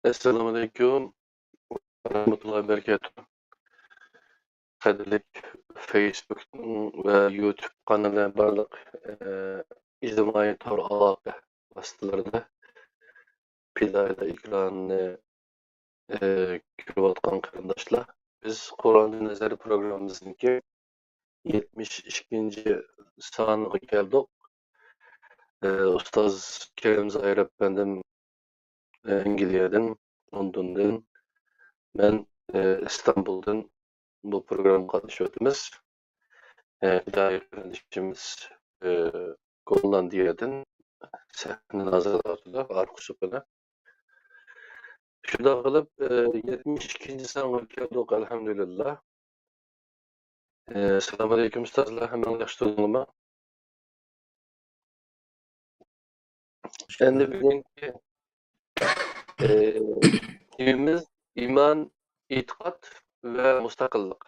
Assalamu alaikum wa rahmatullahi wa barakatuh. Qadrlik Facebook va YouTube kanalına barliq ijtimoiy tor aloqa vositalarida pillada ekranni ko'rayotgan qarindoshlar. Biz Qur'onni nazari programmamizniki 72. soniga keldik. Ustoz Kerim Zoir efendim Angliyadan, Londondan, ben İstanbul'dan bu programı katılışıyordunuz. Hidayet kardeşimiz Gollandiya'dan sahne nazarlarında arkusupuna. Şurada kalıp 72. sene geldik elhamdülillah. Selamun aleyküm ustazlar, hemen yaşlandığıma. Şimdi bugünkü evimiz iman, itikat ve müstakillik.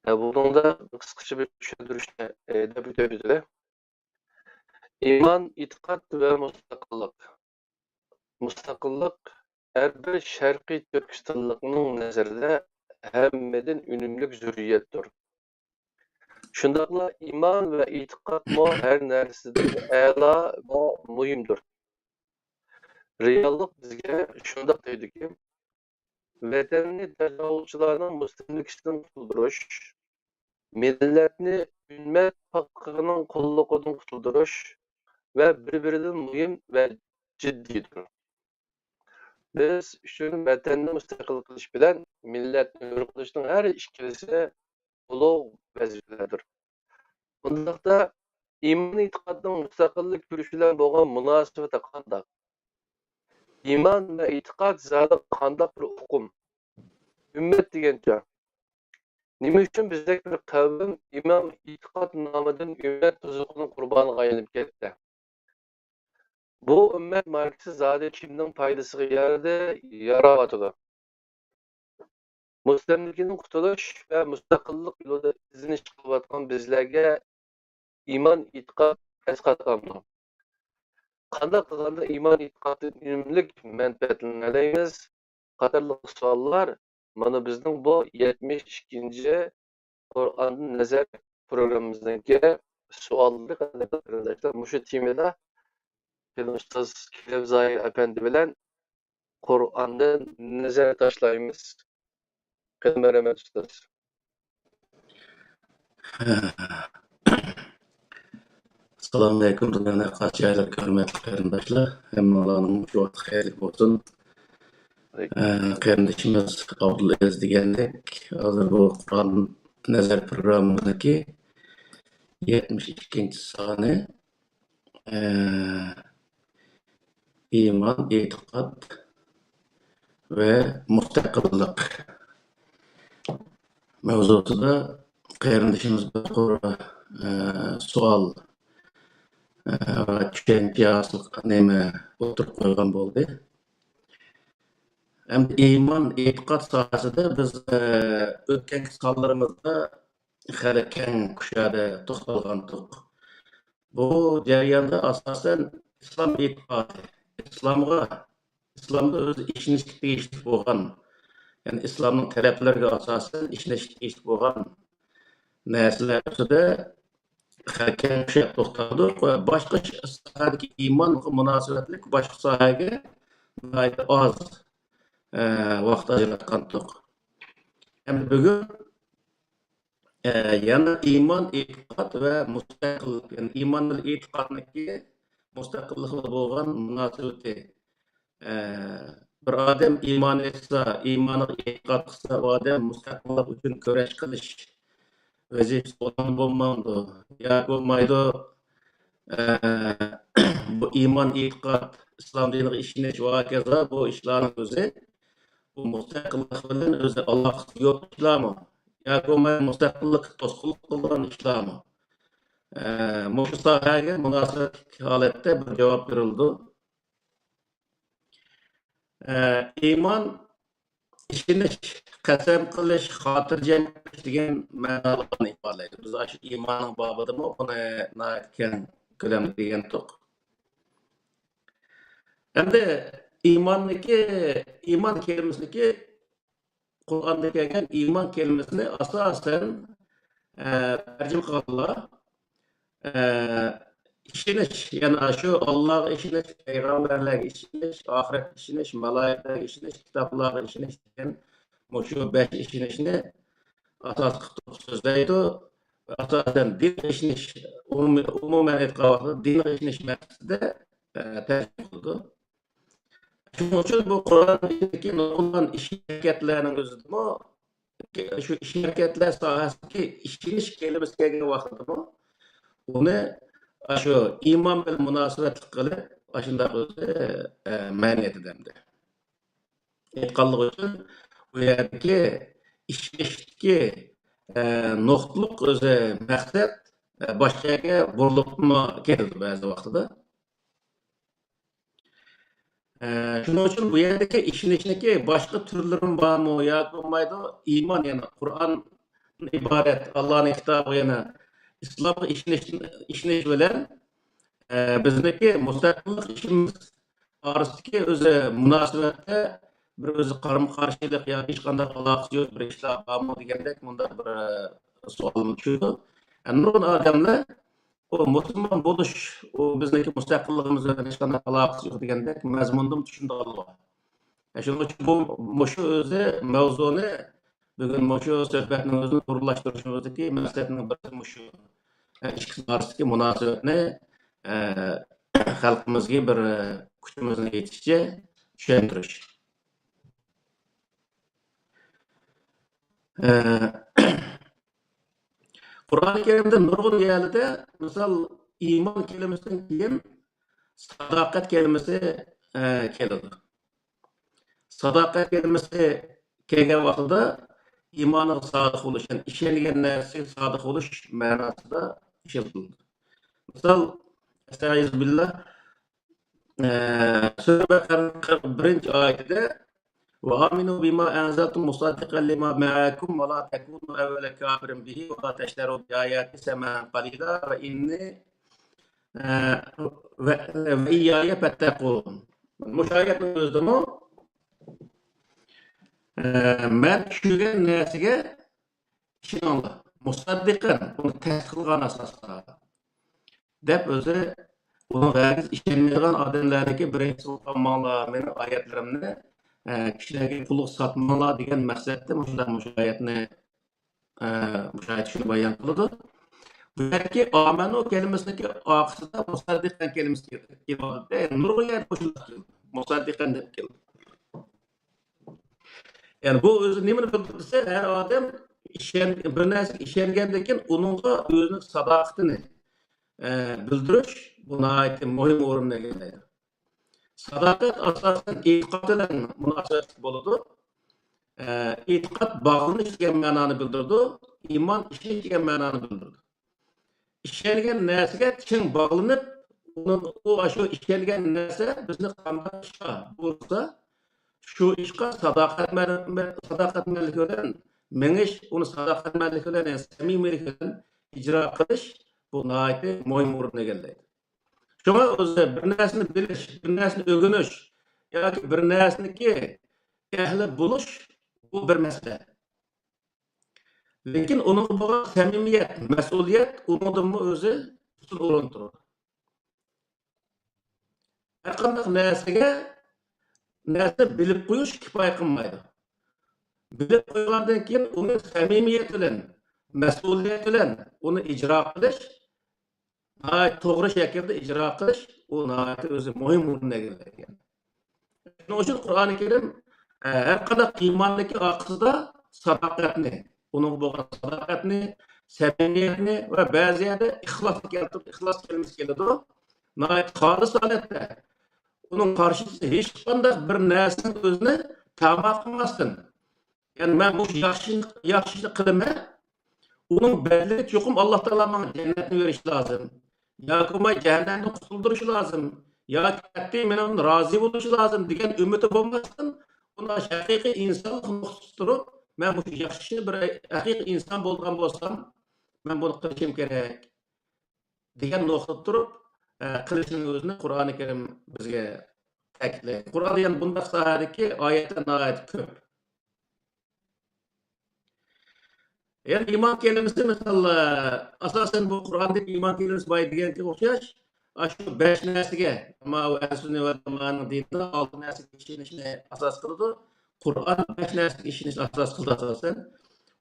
Bunun da kısaca bir düşündürüşte de İman, itikat ve müstakillik. Müstakillik her bir şarkı Türkistanlıkның nazarida hemmeden ünümlük zürriyettir. Şundaqla iman ve itikat mu her narsada a'la ve muhimdir. Reallik bizga şundaq deydi ki, vatanni tajovuzchilarning mustamlikasidan qutuldirish, millatni ummat haqiqining qo'lliqidan qutuldirish ve birbirinden muhim ve ciddidir. Biz üçün vatanni mustaqil qilish bilan millatni hur qilishning har ikkilisi ulug' vazifalardir. Bundaqda iymon e'tiqodning mustaqillik turishi bilan bo'lgan munosabati qanday? İman ve e'tiqod zodi qanday bir uqum? Ummat degancha nima uchun bizdek bir qavm imon e'tiqod nomidan ummat tuzuqining qurboniga aylanib ketdi? Bu ümmet markası zade kimning foydasiga yarayotir? Mustamlikadan qutulish va mustaqillik yo'lida izlanish qilayotgan bizlarga iymon e'tiqod asqatqanmi? Qanday qilganda iymon e'tiqoddan unumli manfaatlanamiz? Qatorli savollar mana bizning bu 72. Qur'on nazar programmamizdagi savollar qarindoshlar. Mushu temada Ustoz Kerim Zoir efendi bilan Qur'ondan nazar tashlaymiz. Rahmat ustoz. Assalamu alaikum. Sizlarga qarshi hurmatli qarindoshlar. Hammalarning shu vaqt xayrli bo'lsin. Qarindoshimiz Abdulaziz degandek, hozir bu Qur'on nazar programmamizki 72. soni iman, e'tiqod ve mustaqillik mavzusida qarindoshimiz bir savol va tushuncha nima o'tirib qo'ygan bo'ldi. Hem iman, e'tiqod sohasida biz o'tgan sonlarimizda hali keng kushada to'xtalgandik. Bu jarayonda asosan islom e'tiqodi, islomda o'zi ishonishga tegishli bo'lgan, ya'ni islomning talablariga asosan ishonishga tegishli bo'lgan narsalar ustida hali keng kushada to'xtaldik va boshqa sohadagi imonga munosabatli boshqa sohaga oz vaqt ajratgandik. Endi bugun yana iman, e'tiqod ve mustaqillik, yani iman ve e'tiqodniki mustaqillikla bo'lgan munosabati. Bir odam iymon etsa, iymoniga e'tiqod qilsa, u odam mustaqillik uchun kurash qilish vazifasi bo'lmaydi. Ya bo'lmaydi. Bu iymon, e'tiqod, islom diniga ishonish va hokazo bu ishlarning o'zi bu mustaqillik bilan o'zi Alloh yo'q ishlarmi? Yoki mustaqillik to'sqinlik qilgan ishlarmi? Bu sohaga munosabatli holatda bir javob berildi. Iymon ishonish, qasam qilish, xotirjam qilish degan ma'nolarni ifodalaydi. Biz shu iymonning bobida buni keng ko'lamda degan to'q. Endi iymon kelimasiniki Qur'onda kelgan iymon kelimasini asosan tarjima qilganlar ishonish, ya'ni shu Allohga ishonish, payg'ambarlarga ishonish, oxiratga ishonish, malaikalarga ishonish, kitoblarga ishonish degan shu 5 ishonishni asos qilib so'zlaydi. Asosan dinga ishonish, umuman aytganda dinga ishonish maqsadida tarjima qildi. Shuning uchun bu Qur'ondagi nurg'un ish-harakatlarning o'zidami shu ish-harakatlar sohasidagi ishonish kelimasi kelgan vaqtidami uni shu iymon bilan munosabatli qilib shunday o'zi ma'ni etadimdi. Aytganligi uchun bu yerdagi ishonishdagi nuqtaliq o'zi maqsad boshqaga burilibmi ketadi ba'zi vaqtida. Shuning uchun bu yerdagi ishonishniki boshqa turlari bormi yoki bo'lmaydi? Iymon, ya'ni Qur'on iborat Allohning kitobi, yana islomga ishonish bilan bizniki mustaqillik ishimiz orasidagi o'zi munosabatda bir o'zi qarama-qarshilik yoki hech qanday aloqasi yo'q bir ishlar bormi degandek bunda bir savol tushdi. Nurg'un odamlar o musulmon bo'lish, o bizniki mustaqilligimiz bilan hech qanday aloqasi yo'q degandek mazmundan tushunib olgan. Shuning uchun bu shu o'zi mavzuni bugun shu suhbatning o'zini o'rinlashtirishimizdagi maqsadning biri shu ikki orasidagi munosabatni xalqimizga bir kuchimizni yetishicha tushuntirish. Qur'oni Karimda nurg'un yerlarda misol iymon kelimasidan keyin sadoqat kelimasi keladi. Sadoqat kelimasi kelgan vaqtida iymonga sodiq bo'lish, ya'ni ishongan narsaga sodiq bo'lish ma'nosida ishlatiladi. Misol Estaiz billah Sura Baqara 41-oyatida وآمنوا بما أنزلت مصدقا لما معكم ولا تكونوا أول كافر به ولا تشتروا بآياتي ثمنا قليلا وإياي فاتقون. Müşahit özümü ben tushungan narsaga ishoninglar. Musaddiqan uni tasdiqlagan asosda deb o'zi uni g'ayriz ishonmaydigan odamlarga birinchi o'qimanglar meni oyatlarimni kishilarga pullik sotmanglar degan maqsadda mushayatni shuni bayon qiladi. Bu yerga amanu kelimasidagi oxirida musaddiqan kelimasi keladi. Nurg'un musaddiqan deb keladi. Yani bu o'zi nimani bildirsa, har odam bir narsaga ishongandan keyin uningga o'zining sadoqatini bildirish buni muhim o'ringa egallaydi. Sadoqat asosan e'tiqod bilan munosabatli bo'ladi. E'tiqod bog'lanish degan ma'noni bildirdi, iymon ishonish degan ma'noni bildirdi. Ishongan narsaga chin bog'lanib, u shu ishongan narsa bizni qamrashga bo'lsa, shu ishqa sadoqatmanlik bilan menish, uni sadoqatmanlik bilan, samimiylik bilan ijro qilish bu nihoyatda muhim o'rin egallaydi. Shunga o'zi bir narsani bilish, bir narsani o'rganish yoki bir narsaniki ahli bo'lish bu bir masala. Lekin uning bo'lgan samimiyat, mas'uliyat uningdan o'zi ustun o'rin turadi. Har qanday narsa bilib qo'yish kifoya qilmaydi. Bilib qo'ygandan keyin uni samimiyat bilan, mas'uliyat bilan uni ijro qilish, to'g'ri shaklda ijro qilish u o'zi muhim o'ringa egallaydi. Shuning uchun Qur'oni Karim har qanday iymondagi oqsida sadoqatni, uning bo'lgan sadoqatni, samimiyatni va ba'zida ixlosni keltirib, ixlos kelimasi keladi. Xolis holatda uning qarshisida hech qanday bir narsaning o'zini ta'ma qilmasdan, ya'ni men bu yaxshilik qilaman, uning badali cho'qim Alloh taolo menga jannatni berish lozim. Yoki men jahannamdan qutuldirish lozim. Yoki katta men undan rozi bo'lish lozim degan umidi bo'lmasdan, uni haqiqiy insonlik nuqtasi turib, men bu yaxshi bir haqiqiy inson bo'lgan bo'lsam, men buni qilishim kerak degan nuqtada turib qilishning o'zini Qur'oni Karim bizga ta'kidlaydi. Qur'onda ham bunday sohadagi oyatlar nihoyat ko'p. Yani iman kelimesi mesela asasen bu Kur'an'daki iman kelimesi bay degenge o'xshash shu 5 narsaga ama ahli va jamoaning dinida 6 narsaga ishonishni asos qiladi. Qur'on 5 narsaga ishonishni asos qiladi asosan.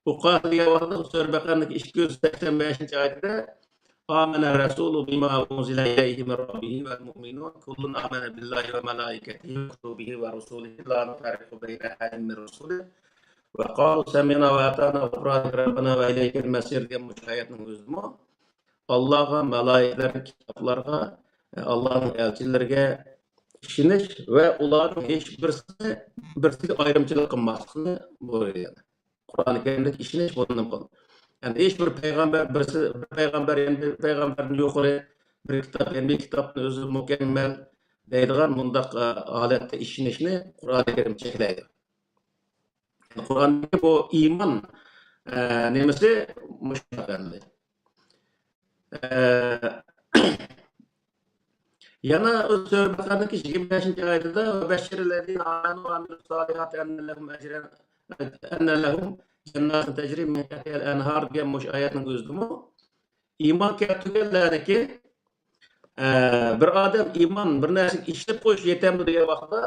Bu Qur'onda Sura Baqara'dagi 285-oyatda amana rasulu bima unzila ilayhi min rabbihi vel mu'minun kullun amana billahi ve malaikatihi ve kutubihi ve rusulihi la nufarriqu beyne ahadin min rusulihi ve qalu sami'na ve ata'na ghufranaka rabbana ve ileykel masir degan ayatning o'zimi Allah'a, malaiklarga, kitoblarga, Allah'ın elçileriga ishonish ve ularning hech birsiga ayrımchilik qilmaslikni buyurgan. Qur'oni Karimdagi ishonish bundan qol. Yani hech bir payg'ambar bir payg'ambardan yuqori bir kitob, bir kitobni o'zi mukammal deydigan bundaq holatda ishonishni Qur'oni Karim cheklaydi. Qur'ondagi bu iman nimasi mushaqanli. Yana Sura Baqara'dagi 25-oyatida "Beşşirellezine amenu ve amilus salihati enne lehum cennatun tecri min tahtiha'l enhar" degan ayatning o'zidimi iymon keltirganlarniki bir odam iymon bir narsaga ishonib qo'yish yetamdi degan vaqtda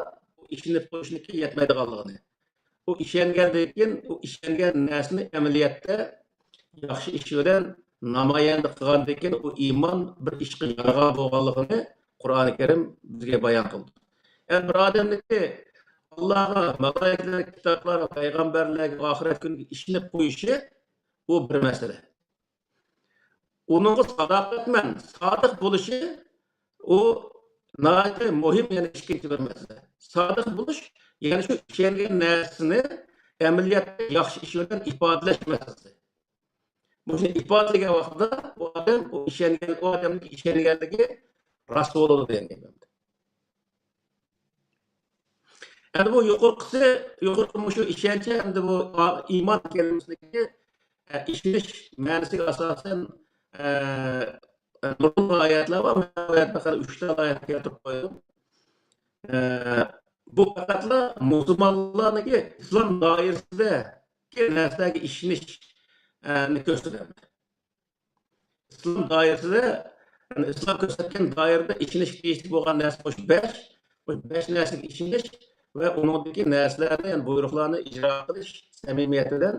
ishonib qo'yishniki yetmaydiganligini. O ishongandan keyin u ishongan narsani amaliyotda yaxshi ish bilan namoyon qilgandan keyin u iymon bir ishga yaragan bo'lganligini Qur'oni Karim bizga bayon qildi. Yani bir odamniki Allah'a, malaikalarga, kitoblarga, payg'ambarlarga, oxirat kuniga ishonib qo'yishi bu bir masala. Onun sadoqatman, sodiq bo'lishi u nihoyat muhim, yana ikkinchi bir masala. Sodiq bo'lish, ya'ni shu ishongan narsani amaliyotda yaxshi ish bilan ifodalash masalasi. Buni ifodalagan vaqtda bu odam o odamning ishonganligi rost bo'ladi degan gap. Yani bu yuqorqi shu ishonch hamda bu iymon kelimasidagi ishonish ma'nosiga asosan nurg'un oyatlar va faqat 3 ta oyat keltirib qo'ydim. Bu faqatla musulmonlarniki islom doirasida narsaga ishonish ko'rsatadi. İslam doirasida islom ko'rsatgan doirada ishonish tegishli bo'lgan narsa bu 5 narsaga ishonish ve onundaki narsalarni, yani buyruqlarni icra qilish samimiyati bilan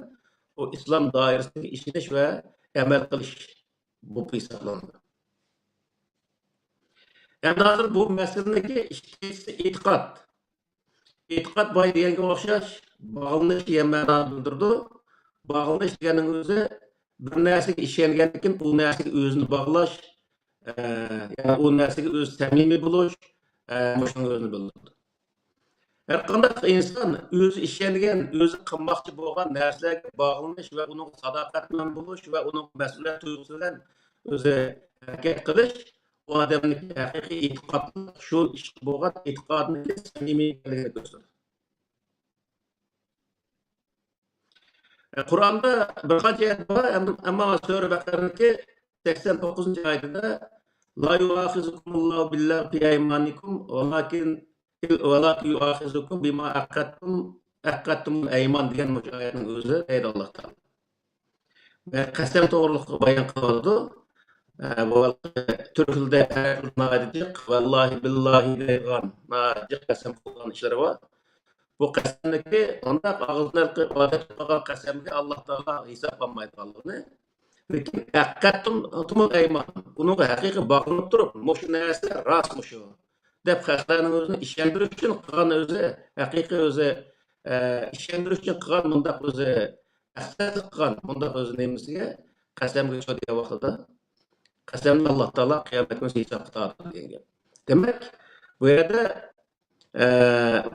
o islom doirasidagi ishonish ve amal qilish bu hisoblanadi. Yani hozir bu masaladagi ikkinchisi e'tiqod. E'tiqod boy deganga o'xshash bog'lanish degan ma'noni bildirdi. Bog'lanish deganing o'zi bir narsaga ishongandan keyin u narsaga o'zini bog'lash, yani u narsaga o'zi samimiy bo'lish, shunga o'zini bildirdi. Her qanday inson o'zi ishongan, o'zi qilmoqchi bo'lgan narsalarga bog'lanish va uning sadoqat bilan bo'lish va uning mas'uliyat tuyg'usi bilan o'zi harakat qilish u odamning haqiqiy e'tiqodi shu ish bo'lgan e'tiqodning samimiyligini ko'rsatadi. Qur'onda bir qancha oyat bor, ammo Sura Baqara'dagi 89-oyatida "La yu'axizukumullohu billahi fi aymanikum walakin yu'axizukum bima aqadtum ayman" degan oyatning o'zi deydi Alloh taolo. Ve qasam to'g'riliq bayon qiladi. Bu turk tilida nadijiq vallahi billahi degan nadijiq qasam qilgan ishlari var. Bu qasamdagi undaq og'izdan odat qilgan qasamga Alloh taolo hisoblanmaydiganligini, lekin aqadtum ayman uning haqiqiy bog'lanib turib, shu narsa rostmi shu deb xalqlarning o'zini ishontirish uchun qilgan o'zi haqiqiy o'zi ishontirish uchun qilgan bundaq o'zi asoslik qilgan bundaq o'zi nimasiga qasamga tushadigan vaqtida qasamni Alloh taolo qiyomat kuni hisob qiladi degan gap. Demak, bu yerda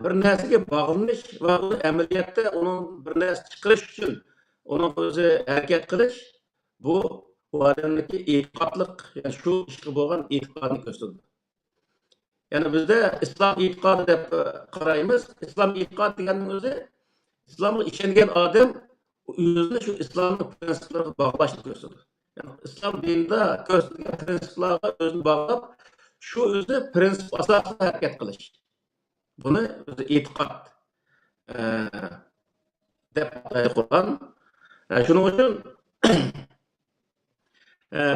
bir narsaga bog'lanish va uni amaliyotda uni bir narsa chiqarish uchun uni o'zi harakat qilish bu odamniki e'tiqodliq, ya'ni shu ishga bo'lgan e'tiqodni ko'rsatadi. Yani bizde İslam e'tiqodi deb qaraymiz. İslam e'tiqodi deganning o'zi islomga ishongan odam o'zini shu islomning prinsiplariga bog'lashni ko'rsatadi. Yani islom dinida ko'rsatilgan prinsiplarga o'zini bog'lab, shu o'zi prinsip asosida harakat qilish. buni e'tiqod deb ataydi Qur'on. Shuning uchun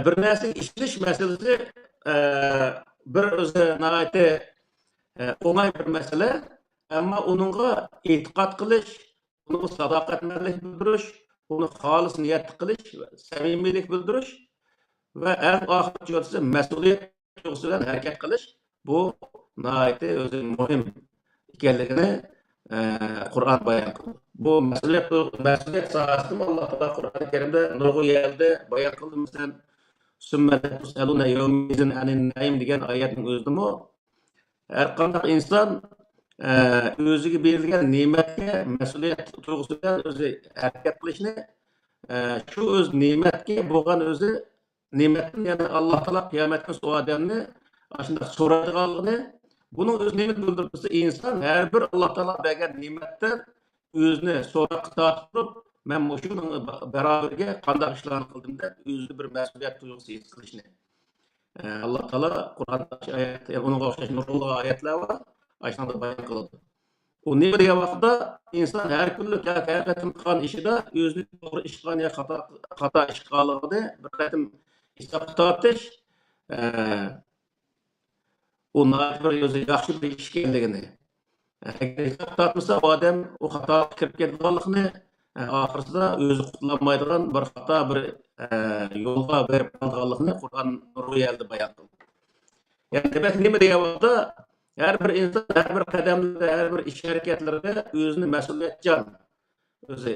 bir narsaga ishonish masalasi bir o'zi nihoyatda o'ng'ay bir masala, ammo uningga e'tiqod qilish, unga sadoqatmandlik bildirish, uni xolis niyat qilish, samimiylik bildirish va eng oxirgi yo'lsa mas'uliyat tuyg'usi bilan harakat qilish, bu nihoyatda o'zi muhim ekanligini Qur'on bayon qildi. Bu mas'uliyat sohasida Alloh taolo Qur'oni Karimda nurg'un yerda bayon qildi. Masalan, "Summa tus'aluna yawmizin anin na'im" degan oyatning o'zida her qanday inson o'ziga berilgan ne'matga mas'uliyat tuyg'usi bilan o'zi harakat qilishni, shu o'z ne'matga bo'lgan o'zi ne'matni, ya'ni Alloh taolo qiyomat kuni u odamni shunday so'raydiganligini, buning o'z ne'mat bildirsa, inson har bir Alloh taolo bergan ne'matdan o'zini so'roqqa tortib turib, men shuning barobarga qanday ishlarni qildim deb o'zida bir mas'uliyat tuyg'usi his qilishni Alloh taolo Qur'onda oyat, unga o'xshash nurli oyatlar bor, shunda bayon qiladi. U nima degan vaqtda inson har kunlik haqiqatan qilgan ishida o'zini to'g'ri ish qilgan yo xato ish qilganligini bir qatim hisobga tortish, u bir o'zi yaxshi bir ish ekanligini, agar hisob tortmasa odam u xato kirib ketganligini, oxirsida o'zi qutlanmaydigan bir xato bir yo'lga berib qolganligini Qur'on nurli yerda bayon qildi. Yani demek nima degan vaqtda her bir inson har bir qadamda, har bir ish harakatlarida o'zini mas'uliyatchan o'zi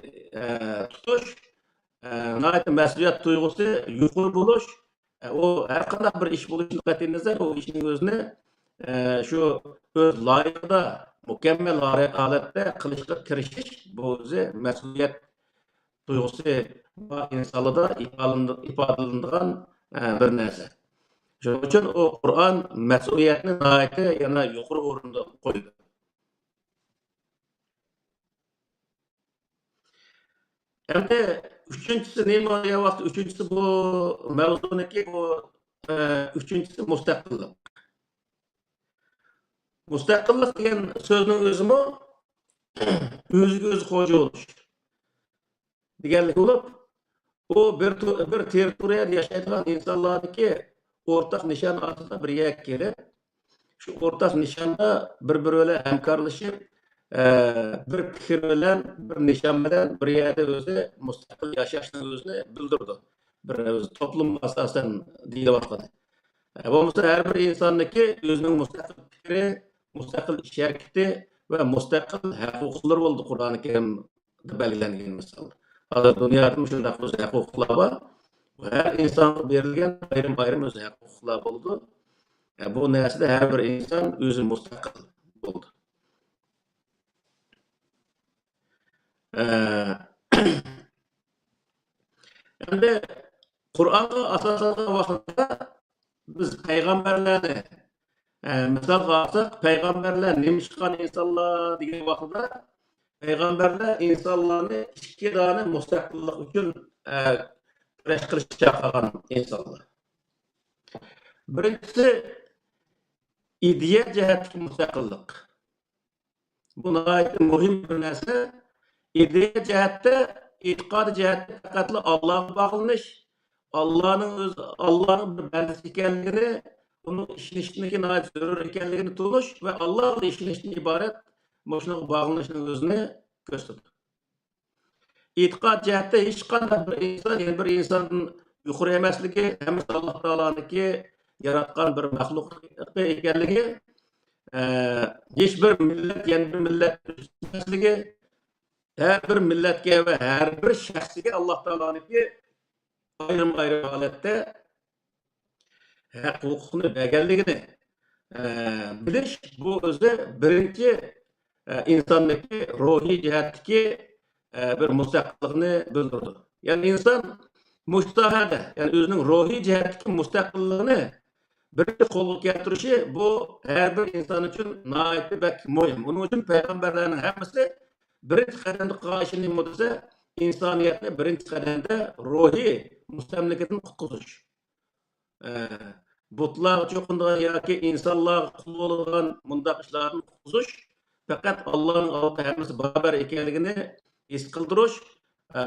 tutish, mas'uliyat tuyg'usi yuqori bo'lish, u har qanday bir ish bo'lishini qat'iy nazar, u ishning o'zini shu o'z loyiqida, mukammal holatda qilishga kirishish, bu o'zi mas'uliyat tuyg'usi insonlarda ifodalanadigan bir narsa. Shuning uchun o Qur'on mas'uliyatni nihoyatda yana yuqori o'rinda qo'ydi. Endi uchinchisi nima degan vaqt, uchinchisi bu mavzuniki, bu uchinchisi mustaqillik. Mustaqillik degan so'zning o'zimi o'ziga o'zi xo'ja bo'lish deganlik bo'lib, u bir territoriyada yashaydigan insonlarniki o'rtaq nishon ostida bir yerga kelib, shu o'rtaq nishonda bir-biri bilan hamkorlashib, bir fikr bilan, bir nishon bilan bir yerda o'zi mustaqil yashashni o'zini bildirdi. Bir o'zi to'plum asosan deyilyapti. Bo'lmasa har bir insonniki o'zining mustaqil fikri, mustaqil ish harakati va mustaqil huquqlari bo'ldi Qur'oni Karimda belgilangan misol. Hozir dunyoda shunday huquqlar bor. Her insonga berilgan ayrim o'zi huquqlar bo'ldi. Bu narsada har bir inson o'zi mustaqil bo'ldi. Endi Qur'onga asoslangan vaqtda biz payg'ambarlarni misolga olsak, payg'ambarlar nima chiqqan insonlar degan vaqtda payg'ambarlar insonlarni ikki dona mustaqillik uchun kurash qilishga chaqirgan insonlar. Birinchisi ideya jihatdagi mustaqillik. Bu nihoyatda muhim bir narsa. İdeya jihatda, e'tiqod jihatda faqat Allohga bog'lanish, Allohning bir bandasi ekanligini, uni ishonishniki nihoyat zarur ekanligini tunish va Allohga ishonishdan iborat shunga bog'lanishning o'zini ko'rsatdi. E'tiqod jihatda hech qanday bir inson, yani bir insonning yuqori emasligi, hammasi Alloh taoloniki yaratgan bir maxluq ekanligi, hech bir millat, yani bir millat emasligi, her bir milletke ve her bir şahsiga Alloh taoloniki ayrim holatda huquqni berganligini bilish, bu o'zi birinchi insondagi ruhiy jihatdagi bir mustaqillikni bildirdi. Yani inson mustahada, yani o'zining ruhiy jihatdagi mustaqilligini birinchi qo'lga keltirishi, bu her bir inson uchun nihoyatda muhim. Uning uchun payg'ambarlarning hammasi birinchi qadamda qilgan ishi nima desa, insoniyatni birinchi qadamda ruhiy mustamlikadan qutqizish. Butlar cho'qindigan yoki insonlar qul bo'lgan mundaq ishlarni qutqizish faqat Allohning oldida hammasi barobar ekanligini his qildirish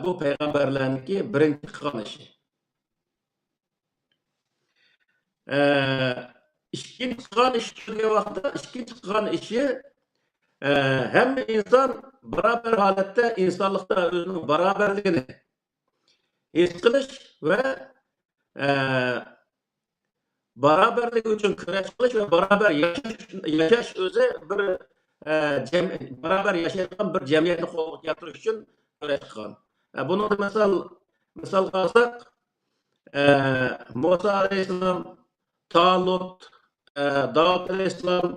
bu payg'ambarlarniki birinchi qilgan ishi. İkinci qilgan ish turgan vaqtda ikkinchi qilgan ishi hamma inson barobar holatda insonlikda o'zining barobarligini his qilish va barobarlik uchun kurash qilish va barobar yashash o'zi bir barobar yashaydigan bir jamiyatni qo'lga keltirish uchun kurash qilgan. Buni misol olsak, Musa alayhissalom, Talut, Davud alayhissalom,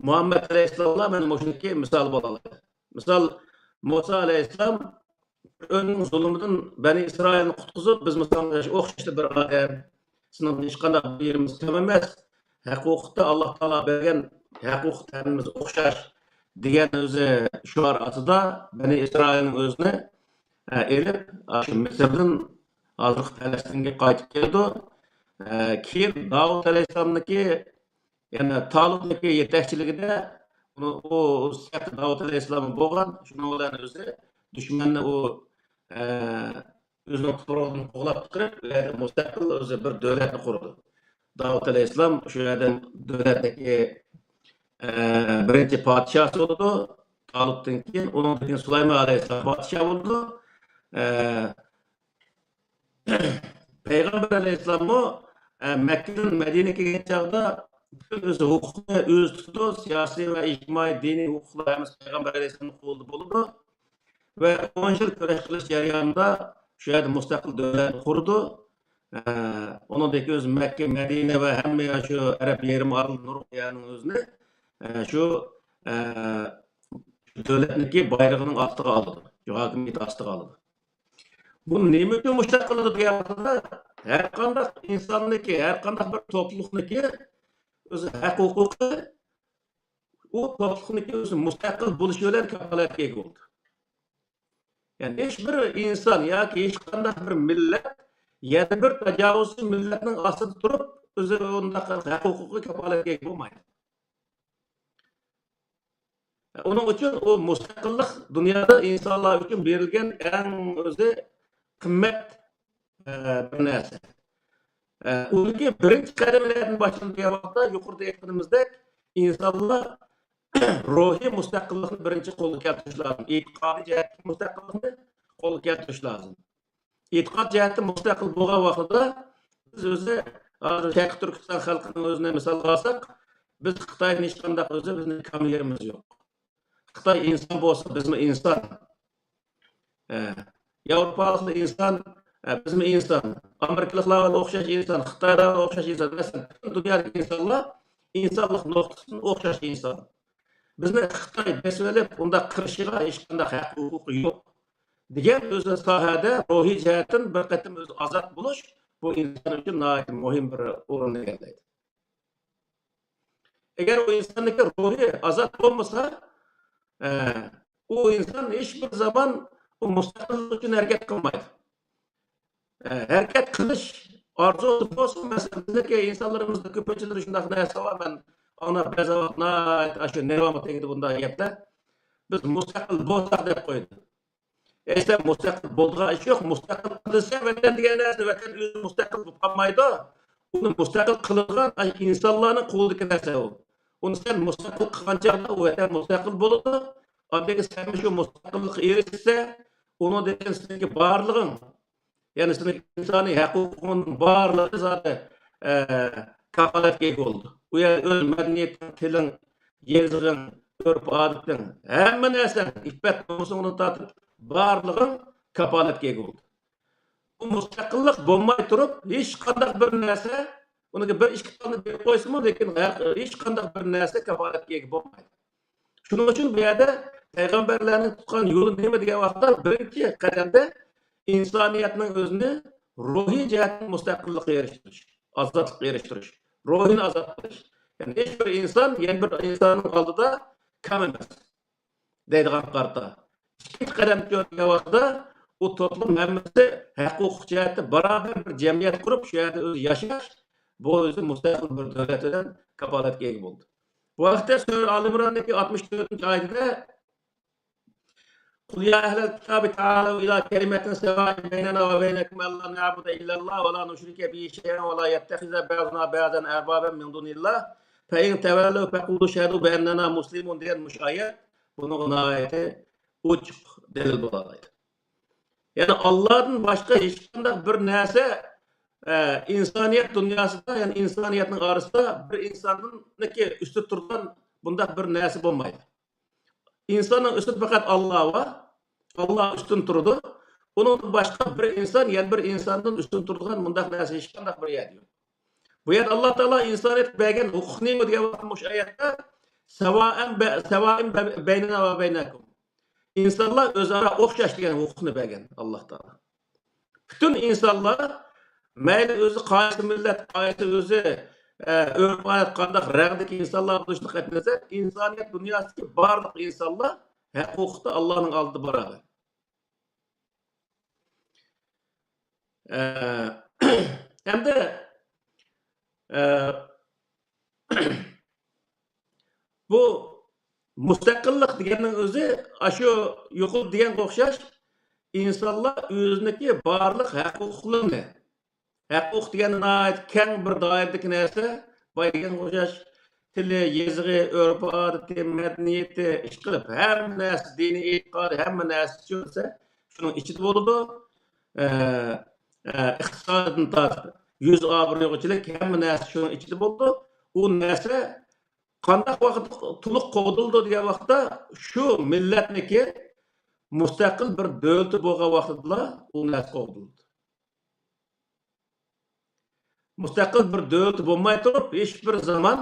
Muhammed alayhissalomlar mana shuniki misol bo'ladi. Misol Musa alayhissalom o'zining zulmidan Bani Isroilni qutqizib, biz misolga o'xshashli bir odam, sizning hech qanday birimiz kam emas, haqiqatda Alloh taolo bergan haqiqatda hammamiz o'xshash degan o'zi shuar ostida Bani Isroilning o'zini elib, shu Misrdan hozirgi Falastinga qaytib keldi. Keyin Davud alayhissalomniki, ya'ni Talutniki yetakchiligida o Davud alayhissalom bo'lgan, shuning bilan o'zi dushmanni o'zining tuprog'ini qo'g'lab chiqarib, mustaqil o'zi bir davlatni qurdi. Davud alayhissalom shu yerdan davlatdagi birinchi podshosi bo'ldi. Talutdan keyin undan keyin Sulaymon alayhissalom podsho bo'ldi. Payg'ambar alayhissalomni Makkadan Madinaga kelgan chog'da o'zi huquqni o'zi tutdi, siyosiy va ijtimoiy diniy huquqlar hammasi Payg'ambar alayhissalomning qo'lida bo'ldi va 10 yil kurash qilish jarayonida shu yerda mustaqil davlat qurdi. Uningdagi o'zi Makka, Madina va hamma shu Arab yarim orol nurqiyaning o'zini shu davlatniki bayrog'ining ostiga oldi, hokimiyat ostiga oldi. Bu nima uchun mustaqil deganda har qanday insonniki, har qanday bir to'plikniki o'zi huquqi u to'plikniki o'zi mustaqil bo'lishi bilan kafolatga ega bo'ldi. Yani hiçbir inson yoki hech qanday bir millat yana bir tajovuzchi millatning ostida turib o'zi undaqa huquqiy kafolatga ega bo'lmaydi. Uning uchun u mustaqillik dunyoda insonlar uchun berilgan eng o'zi qimmat bir narsa. Uniki birinchi qadamlardan boshlangan vaqtda yuqorida aytganimizdek insonlar ruhiy mustaqillikni birinchi qo'lga keltirish lozim. E'tiqodiy jihatdan mustaqillikni qo'lga keltirish lozim. E'tiqod jihati mustaqil bo'lgan vaqtda biz o'zi Sharq Turkiston xalqining o'zini misol olsak, biz Xitoyning hech qanday o'zi bizning kam yerimiz yo'q. Xitoy inson bo'lsa, bizmi inson. Yevropaliklar inson, bizmi inson. Amerikaliklarga o'xshash inson, Xitoyga o'xshash inson. Masalan, dunyodagi insonlar insonlik nuqtasidan o'xshash inson. Bizni Xitoy besvelib, unda qirishiga hech qanday huquqi yo'q. Degan o'zi sohada ruhiy jihatdan bir qatim o'zi ozod bo'lish bu inson uchun muhim bir o'rin egallaydi. Agar u insonniki ruhiy ozod bo'lmasa, u inson hech bir zaman u mustaqillik uchun harakat qilmaydi. Harakat qilish orzusi bo'lsa, masalan, bizdagi insonlarimizda ko'pchilik shunday narsa bor. Men ona bazavotna shu nevama tegdi bunday gaplar. Biz mustaqil bo'lsak deb qo'ydi. Esa mustaqil bo'lgan ish yo'q. Mustaqil qilsa vatan degan narsa vatan o'zi mustaqil bo'lib qolmaydi. Uni mustaqil qilgan insonlarning qo'lidagi narsa u. Uni sen mustaqil qilgancha u vatan mustaqil bo'ladi. Oddiy sen shu mustaqillikka erishsa, uni degan senga barlig'ing, ya'ni sening insoniy huquqing barlig'i zaten kafolatga ega bo'ldi. U yer o'z madaniyating, tiling, yezig'ing, urf-odating, hamma narsa iffat nomusingni tortib barlig'ing kafolatga ega bo'ldi. Bu mustaqillik bo'lmay turib, hech qanday bir narsa uniga bir ikki tonni berib qo'ysimi, lekin hech qanday bir narsa kafolatga ega bo'lmaydi. Shuning uchun bu yerda payg'ambarlarning tutgan yo'li nima degan vaqtda birinchi qadamda insoniyatning o'zini ruhiy jihatdan mustaqillikka erishtirish, ozodlikka erishtirish, ruhini ozod qilish. Ya'ni hech bir inson yana bir insonning oldida kam emas deydigan qarta. İkinci qadam ko'rgan vaqtda u to'plum hammasi huquq jihati barobar bir jamiyat qurib, shu yerda o'zi yashash, bu o'zi mustaqil bir davlat bilan kafolatga ega bo'ldi. Bu Vaqtda Sura Al-İmron'daki 64-oyatida Qul ya ehlel kitabi ta'alu ila kelimetin sevain beynena ve beynekum alla na'budu illallah ve la nuşrike bihi şey'en ve la yettehize ba'duna ba'den erbaben min dunillah fe in tevellu fekulu şehdu be ennena muslimun diyenmiş ayet. Bunun ayeti uçuk delil bulalaydı. Yani Allah'ın başka hiç bir narsa insaniyet dünyasında yani insaniyetin arasında bir insanın üstü turdan bunda bir narsa bulmaydı. İnsanın üstü fakat Allah var. Allah üstün turdu. Onun başka bir insan yani bir insanın üstün turduğun bunda narsa hiç bir yer yok. Bu yer Allah Teala insaniyet bergen hukukni diye bakmış ayette sevain beynena ve beynekum. İnsanlar özara okşaş diyen hukukunu bergen Allah Teala. Bütün insanlar mayli özü qaysi millet, qaysi özü örf adet qandaq rağdaki insanlar buluşluq etmese, insaniyet dünyasındaki barlıq insanlar hukukta Allah'ın aldı beraber. Hem de bu müstakillik degenin özü aşu yuqul diyen okşaş insanlar özündeki barlıq hukuklarını hukuk degenin ait keng bir dairedeki narsa bay degen okşaş tili, yezgi, örfü, adeti, medeniyeti iş qilib hamma narsa dini etiqadi hamma narsa tushunsa shuning ichida bo'ladi. İqtisoddan tortib yuz obro'chilik hamma narsa shuning ichida bo'ldi. U narsa qanday vaqtda to'liq qo'dildi degan vaqtda shu millatniki mustaqil bir davlat bo'lgan vaqtda u narsa qo'dildi. Mustaqil bir davlat bo'lmay turib hech bir zaman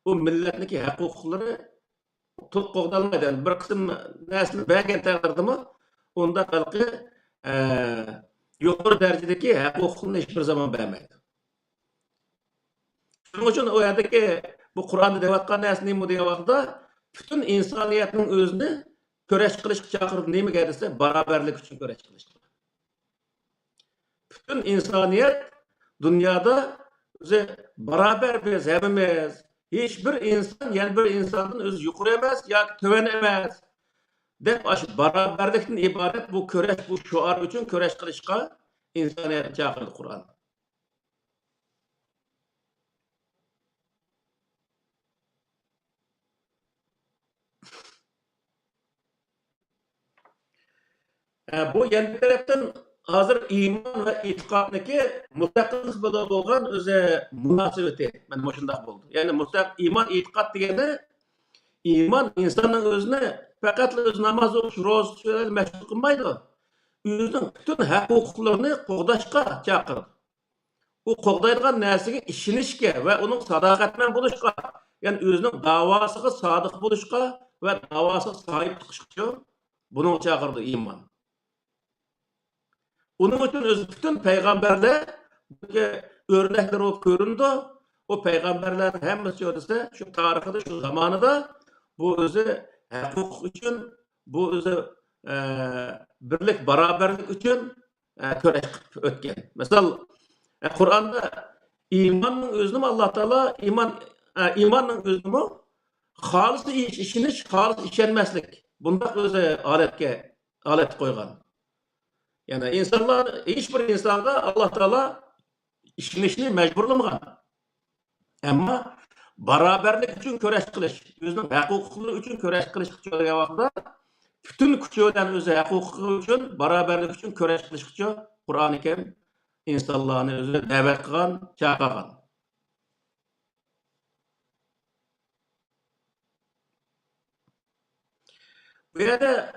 bu millatniki huquqlari to'liq qo'dilmaydi. Yani bir qism narsani bergan taqdirdami unda xalqi yuqori darajadagi huquqni hech bir zaman bermaydi. Shuning uchun o yerdagi bu Qur'onda deyotgan narsa nima degan vaqtda bütün insoniyatning o'zini kurash qilishga chaqirib nimaga desa barobarlik uchun kurash qilishga. Bütün insoniyat dunyoda o'zi barobar biz hammamiz hiçbir insan yani bir insanın o'zi yuqori emas yoki tuvan emas deb shu barobarlikdan iborat bu kurash bu shuar uchun kurash qilishga insoniyat chaqirdi Qur'on. Bu yan bir tarafdan hazır iman ve itiqadniki mustaqillik bilan bo'lgan o'zi munosabati mana shunday bo'ldi. Ya'ni iman itiqad degani iman insonning o'zini faqat o'z namoz o'qish, ro'za tutishga mashg'ul qilmaydi. O'zining bütün huquqlarini qo'g'dashga chaqirdi. U qo'g'daydigan narsaga ishonishga va uning sadoqatman bo'lishga, ya'ni o'zining davosiga sodiq bo'lishga va davosiga sahib chiqishga buni chaqirdi iman. Onun için bütün peygamberler örnekler o göründü. O peygamberlerin hemmesi ödese şu tarihte şu zamanında bu özü hukuk için bu özü birlik beraberlik için köreş ötken. Mesela Kur'an'da imanın özünü Allah Teala imanın özünü halis işiniş halis işenmezlik. Bunda özü alet koygan. Yani insanlar hiçbir insanda Allah Teala işini mecburlamagan. Ama beraberlik için köreş kılış, özünün hukukları için köreş kılış diye vaqtda bütün küçüğden özü hukuku için, beraberlik için köreş kılış için Kur'an-ı Kerim insanlarını özü davet kılgan, çağırgan. Bu yerde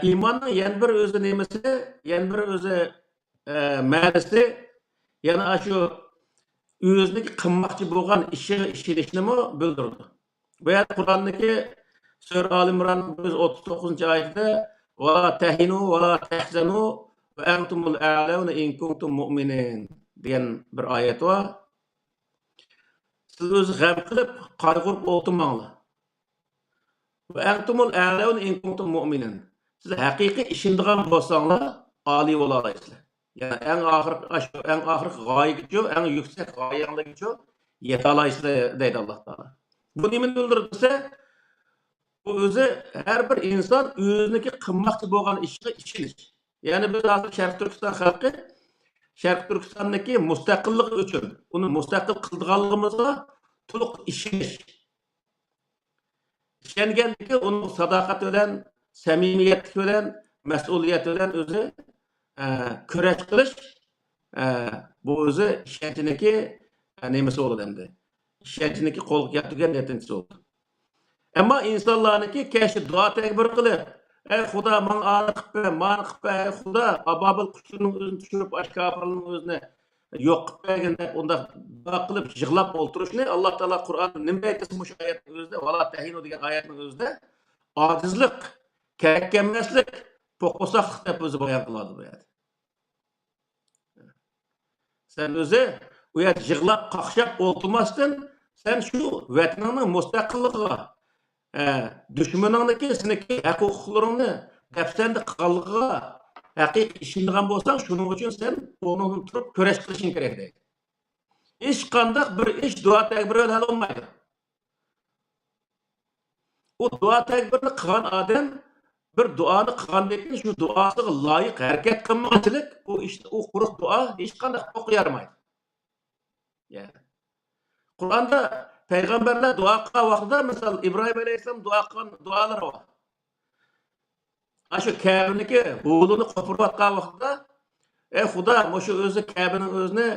imanın yan bir özü nemesi, yan bir özü ma'nisi, yana şu özündeki qilmoqchi bo'lgan ishini bildirdi. Bu yerda Qur'ondagi Sura Al-İmron 39-oyatida va tahinu va la tahzanu va antumul a'launa in kuntum mu'minin degan bir oyat var. Siz o'zi g'am qilib, qayg'urib o'tirmanglar. Ve entumul a'laun in kuntum mu'minin. Siz haqiqiy ishonadigan bo'lsanglar, oliy bo'lasizlar. Yani en ahırkı gayegiço, en yüksek gayanlıgiço yete alaysı deydi Allah Taala. Bu nimin öldürürse bu özü her bir insan özüneki kımmakçı bolgan işi işiniz. Yani biz hazır Şarkı Türkistan halkı Şarkı Türkistan'daki müstakillik için, onu müstakil kıldığanlığımızga tuluq işiniz. İşengenligi onun sadakat bilen, samimiyet bilen, mesuliyet bilen özü köreş kılış bu özü işentiniki nemesi olur endi. İşentiniki kol yaptırgan netisi oldu. Ama insanlarınki keşi dua tekbir kılıp ey Xuda man anıqıp be, manıqıp be, ey Xuda ababil kuşunun özünü düşürüp aş kafirinin özüne yok qıp be, onda dua kılıp yığlap olturuşunu Allah Taala Kur'an nima aytsa muş ayetning özüde vala tahinu degan ayetning özüde acizlik, kerakkenmeslik, poqosaqlik deb o'zi bayon qiladi bu yerda. Sen o'zi u yerda yig'lab qaqshab o'ltirmasdan sen shu vataningning mustaqilligiga düşmanınki seniki huquqlarini dafsanda qilganligiga haqiqiy ishongan bo'lsang, shuning uchun sen o'rnidan turib kurash qilishing kerak deydi. Hech qanday bir ish duo takbir bilan hal bo'lmaydi. U duo takbirni qilgan odam bir duoni qilgandan keyin shu duosiga loyiq harakat qilmaganchilik u ishni u quruq duo hech qanday huquq yarmaydi. Yani Qur'onda payg'ambarlar duo qilgan vaqtida misol İbrahim alayhissalom duo qilgan duolari bor. Aşı Kabe'niki oğlunu kopurvatkan vaqtida ey Xudo, mushu o'zi Kabe'ning o'zini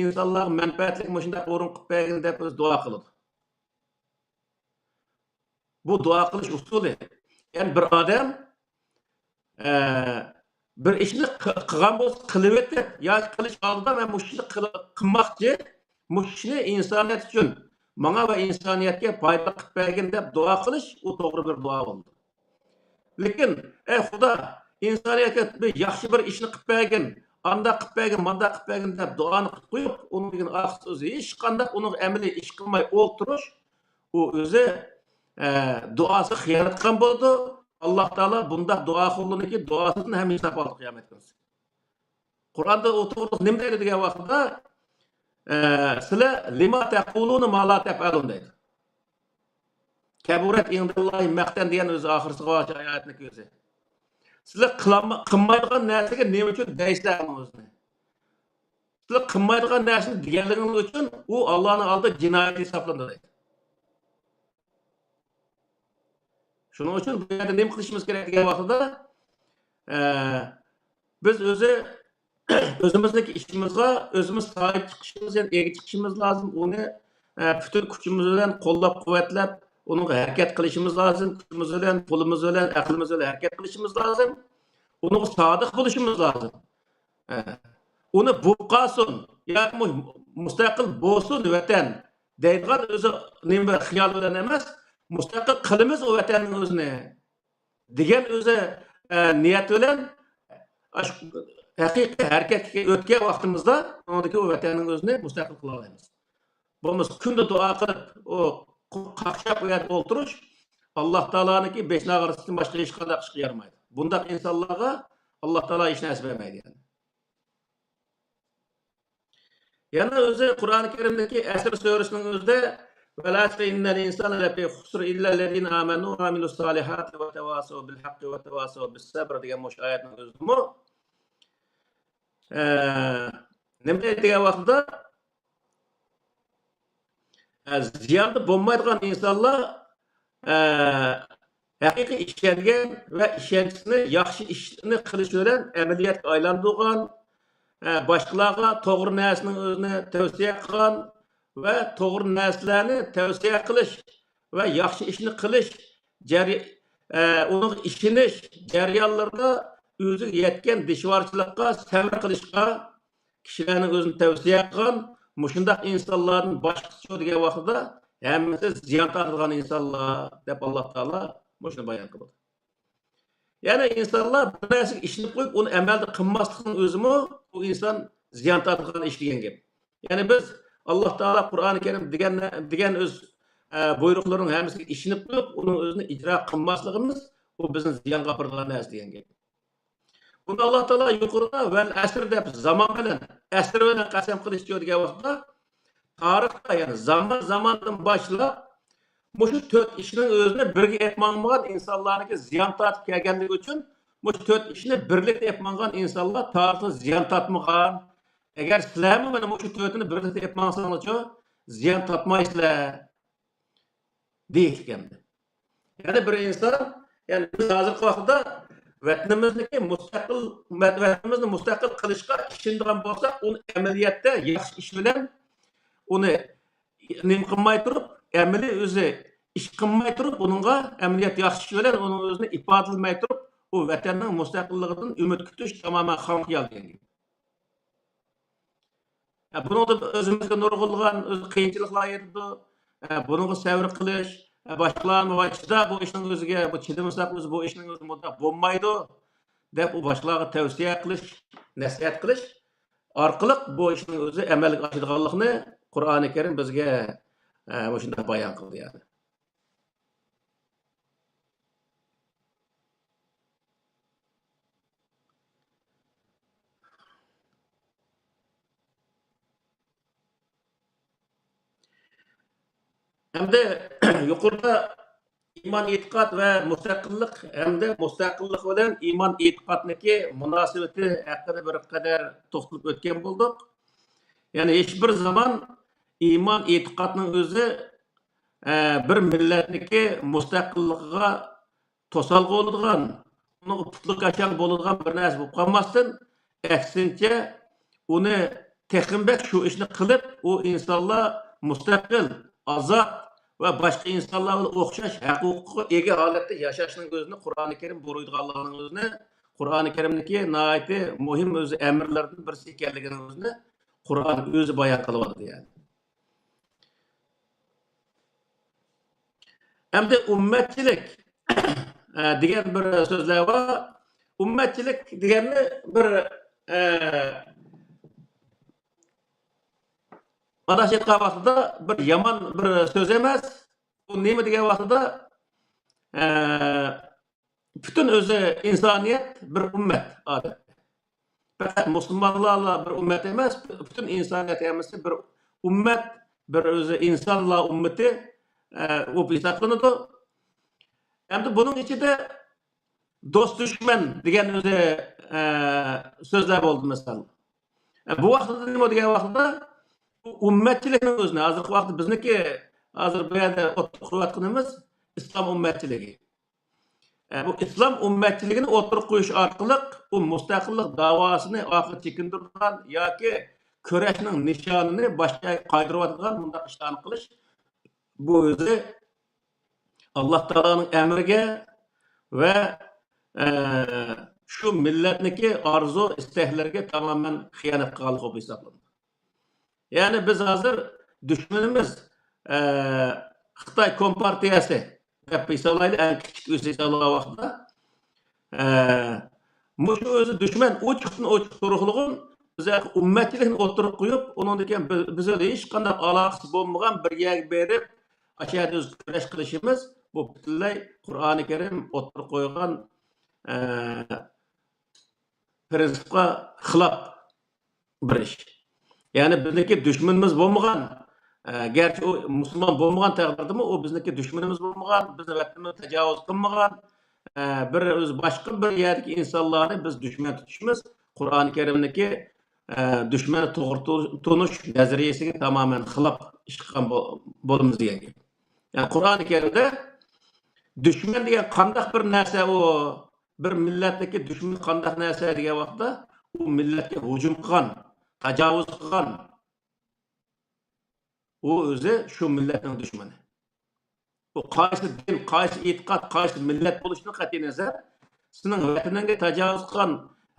insonlar manfaatli mushunday o'rin qilib bergin deb o'zi duo qildi. Bu duo qilish usuli. Yani bir odam bir ishni qilgan bo'lsa qilib o'tib yoki qilish oldida men mush ishni qilmoqchi, mush ishni insoniyat uchun menga va insoniyatga foyda qilib bergin deb duo qilish u to'g'ri bir duo bo'ldi. Lekin ey Xudo, insoniyatga bir yaxshi bir ishni qilib bergin, anda qilib bergin, manda qilib bergin deb duoni qilib qo'yib, uning degan oxir so'zi hech qanday uning amaliy ish qilmay o'ltirish, u o'zi duosi xiyonat qilgan bo'ldi. Alloh taolo bundaq duo qilganiki duosidan ham hisob oldi qiyomat kuni. Qur'onda o to'g'ri nima deydi degan vaqtda sizlar lima taquluna ma la taf'alun deydi. Kaburat indallahi maqtan degan o'zi oxirgi oyatni ko'zi. Sizlar qilmaydigan narsaga nima uchun deysizlar o'zni? Sizlar qilmaydigan narsani deganligingiz uchun u Allohning oldida jinoyat hisoblanadi deydi. Shuning uchun bu yerda nima qilishimiz kerak degan vaqtida biz o'zimizdagi ishimizga o'zimiz sahib chiqishimiz, yani ega chiqishimiz lozim. Uni bütün kuchimiz bilan qo'llab-quvvatlab, uni harakat qilishimiz lozim. Kuchimiz bilan, pulimiz bilan, aqlimiz bilan harakat qilishimiz lozim. Uni sodiq bo'lishimiz lozim. Uni buqasun, yoki mustaqil bo'lsin vatan deydigan o'zi nima xiyol bilan emas, mustaqil qilimiz o vatanning o'zini degan o'zi niyat bilan haqiqiy harakatga o'tgan vaqtimizda undagi o vatanning o'zini mustaqil qila olamiz. Bo'lmasa kunda duo qilib, o qaqshab u yerda o'ltirish Alloh taoloniki beshnag'irisidan boshqa hech qanday ishga yaramaydi. Bundaq insonlarga Alloh taolo hech narsa bermaydi yani. Yana o'zi Qur'oni Karimdagi Asr surasining o'zida velasfe innal insana lafi khusr illa allazina amanu va amilus solihati va tawasaw bil haqqi va tawasaw bis sabr degan mush oyatning o'zida nima degan vaqtda ziyonda bo'lmaydigan insonlar haqiqiy ishlangan va ishonchisini yaxshi ishni qilish bilan amaliyotga aylantirgan, boshqalarga to'g'ri narsaning o'zini tavsiya qilgan va to'g'ri narsalarni tavsiya qilish va yaxshi ishni qilish, uning ishinish jarayonlarida o'ziga yetgan dushvorchilikqa sabr qilishga kishilarning o'zini tavsiya qilgan mushundaq insonlarning boshqasi degan vaqtida hammasi ziyon tortadigan insonlar deb Alloh taolo shuni bayon qildi. Ya'ni insonlar bir narsaga ishinib qo'yib, uni amalda qilmaslikning o'zimi bu inson ziyon tortadigan ish degan gap. Ya'ni biz Alloh taolo Qur'oni Karim degan o'z buyruqlarining hammasiga ishinib qo'yib, uning o'zini ijro qilmasligimiz bu bizni ziyonga oladigan narsa degan gap. Bunda Allah Teala yukarıda vel asr dep zaman bilen, asr bilen qasam qilish degan vaqtda tarixda yani zamandan başlap Muşu 4 işinin özüne birge etmanmagan insanlarga ziyan tatip kelganligi uchun muş 4 işini birlikte etmangan insanlar tarixda ziyan tatmagan. Eğer sizler mi muş 4'ünü birlikte etmansanızca ziyan tatmaysizlar deyilgandi. Yani bir insan yani biz hozirgi vaqtda vatanimizniki vatanimizni mustaqil qilishga ishinadigan bo'lsak, uni amaliyotda yaxshi ish bilan uni nim qilmay turib, amaliy o'zi ish qilmay turib, buningga amaliyot yaxshi ish bilan uni o'zini ifodalamay turib, u vatanning mustaqilligidan umid kutish tamoman xom xiyol degan. Buningda o'zimizga nurg'ulg'an o'z qiyinchiliklar yetdi. Buningga sabr qilish, boshqalarni vaqtida bu ishning o'ziga bu chidamasak biz bu ishning o'zi muddat bo'lmaydi deb u boshqalarga tavsiya qilish, nasihat qilish orqali bu ishning o'zi amalga oshadiganligini Qur'oni Karim bizga shunday bayon qildi yani. Hamda yuqorida iman e'tiqod va mustaqillik hamda mustaqillik bilan iman e'tiqodniki munosabati haqida bir qadar to'xtalib o'tgan bo'ldik. Yani hiçbir zaman iman e'tiqodning o'zi bir millatniki mustaqilligiga to'salg'i bo'ladigan, uni putlik ashar bo'ladigan bir narsa bo'lib qolmasdan, aksincha uni texmbek shu ishni qilib, u insonlar mustaqil, azod va boshqa insonlar bilan o'xshash huquqqa ega holatda yashashning o'zini Qur'oni Karim buyurganligining o'zini, Qur'oni Karimniki nihoyatda muhim o'zi amirlardan birisi ekanligini o'zini Qur'on o'zi bayon qilyapti yani. Hamda ummatchilik degan bir so'zlar bor. Ummatchilik deganni bir mana shu vaqtida bir yomon bir so'z emas. Bu nima degan vaqtida butun o'zi insoniyat bir ummat odat. Faqat musulmonlarla bir ummat emas, butun insoniyat hammasi bir ummat, bir o'zi insonlar ummati u hisoblanadi. Endi buning ichida do'st dushman degan o'zi so'zlar bo'ldi masalan. Bu vaqtda nima degan vaqtda ummatchilikning o'zini hozirgi vaqtda bizniki hozir bu yerda o'ttirib islom ummatchiligi. Bu islom ummatchiligini o'tirib qo'yish orqali u mustaqillik davosini oxir chekindirgan yoki kurashning nishonini boshqa qaydirayotgan bunday ishlarni qilish bu o'zi Alloh taoloning amriga va shu millatniki arzu istaklariga tamoman xiyonat qilganlik bo'lib hisoblanadi. Yani biz hozir dushmanimiz Xitoy Kompartiyasi deb hisoblaydi, eng kichik o'zi hisoblagan vaqtda mush o'zi dushman ochiqdan ochiq turug'lig'in biza ummatchilikni o'tirib qo'yib, undan bizga hech qanday aloqasi bo'lmagan bir yerga berib, ashada o'z kurash qilishimiz bu butunlay Qur'oni Karim o'tirib qo'ygan prinsipga xilof bir ish. Yani bizdeki düşmanımız bo'lmagan, gerçi o Müslüman bo'lmagan taqdirda o bizdeki düşmanımız bo'lmagan, bizni vatanimizni tajovuz qilmagan, bir o'zi boshqa bir yerdagi insonlarni biz dushman tutishimiz Qur'oni Karimniki dushmani to'g'ri tunish nazariyasiga tamoman xilof ish qilgan bo'lamiz degan. Yani Qur'oni Karimda dushman degan qanday bir narsa o bir millatdagi dushman qanday narsa degan vaqtda u millatga hujum qilgan, tajovuz qilgan u o'zi shu millatning dushmani. U qaysi din, qaysi e'tiqod, qaysi millat bo'lishidan qat'iy nazar sizning vataningga tajovuz qilgan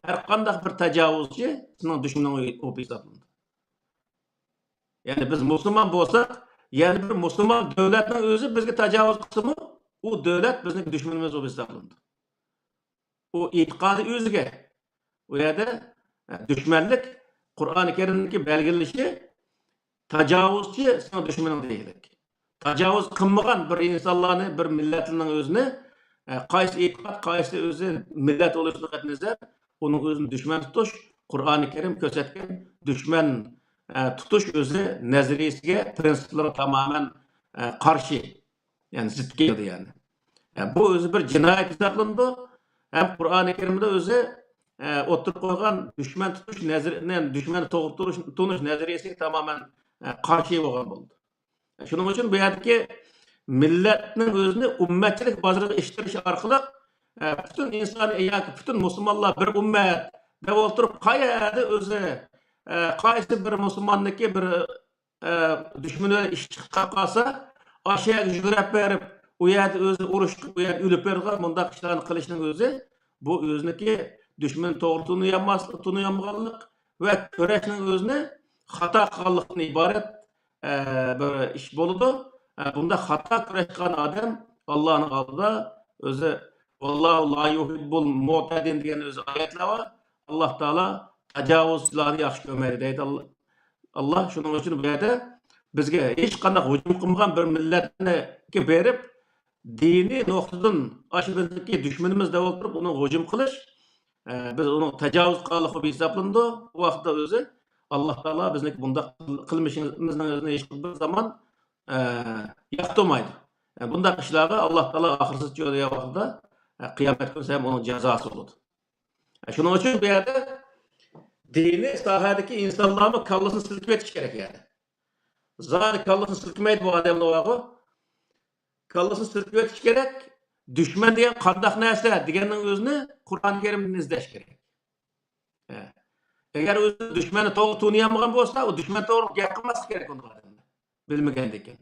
har qanday bir tajovuzchi sizning dushmaning bo'lib hisoblanadi. Yani biz musulmon bo'lsak, yani bir musulmon davlatning o'zi bizga tajovuz qilsa-mu, u davlat bizning dushmanimiz bo'lib hisoblanadi. U e'tiqodi o'ziga u yerda dushmanlik Qur'oni Karimdagi belgilanishi tajovuzchi sizning dushmaning deylik. Tajovuz qilmagan bir insonlarni, bir millatning o'zini qaysi e'tiqod, qaysi o'zi millat bo'lishidan qat'iy nazar onun özünü düşman tutuş, Kur'an-ı Kerim kösetken düşman tutuş özü nezariyesiga, prinsiplere tamamen karşı. Yani zıt geldi yani. Yani bu özü bir cinayet hesaplandı. Hem Kur'an-ı Kerim'de özü oturup koygan düşman tutuş nezariyesinden düşman tutuş nezariyesi tamamen karşı olgan oldu. Şunun için bu yerdeki milletinin özünü ümmetçilik bazarına iştiriş arkalı bütün insan bütün Müslümanlar bir ümmet ve oturup kayada özü kaysı bir Müslümandaki bir düşmanı iş çıkarsa aşağıya yügrep verip u yerde özü uruşup u yerde ölüp bergen mundaq işlerini kılışının özü bu özündeki düşman toğrutunu yanmaganlık ve köreşinin özünü hata kılganlıktan ibaret bir iş boludu. Bunda hata köreşkan adam Allah'ın aldığında özü Vallahu la yuhibbul mu'tedin diyen özü ayetler var. Allah Teala tecavüzçileri yaxşı görmeydi deydi Allah şunun için bu yerde bizge hech qanday hujum qilmagan bir millatni berip dini noktadan aşırıdaki düşmanımız da oturup onu hücum kılış biz onu tecavüz qilganligi hesaplandı. O vaqtda özü Allah Teala bizni bunda kılmışımızın özüne hiç bir zaman yaptırmaydı. Yani bunda işlerge Allah Teala ahırsız diyor vaqtda kıyamet günü hem onun cezası oldu. Şunun için bir yerde dini sahadaki insanların kallasını silkip etiş gerek yani. Zaten kallasını silkmeydi bu adamın ovağı. Kallasını silkip etiş gerek. Düşman diyen kandak neyse digenin özünü Kur'an-ı Kerim'den izleş gerek. Eğer özü düşmanı doğru tanıyamagan olsa o düşman doğru yakınması gerek onu adamda. Bilmegendeki.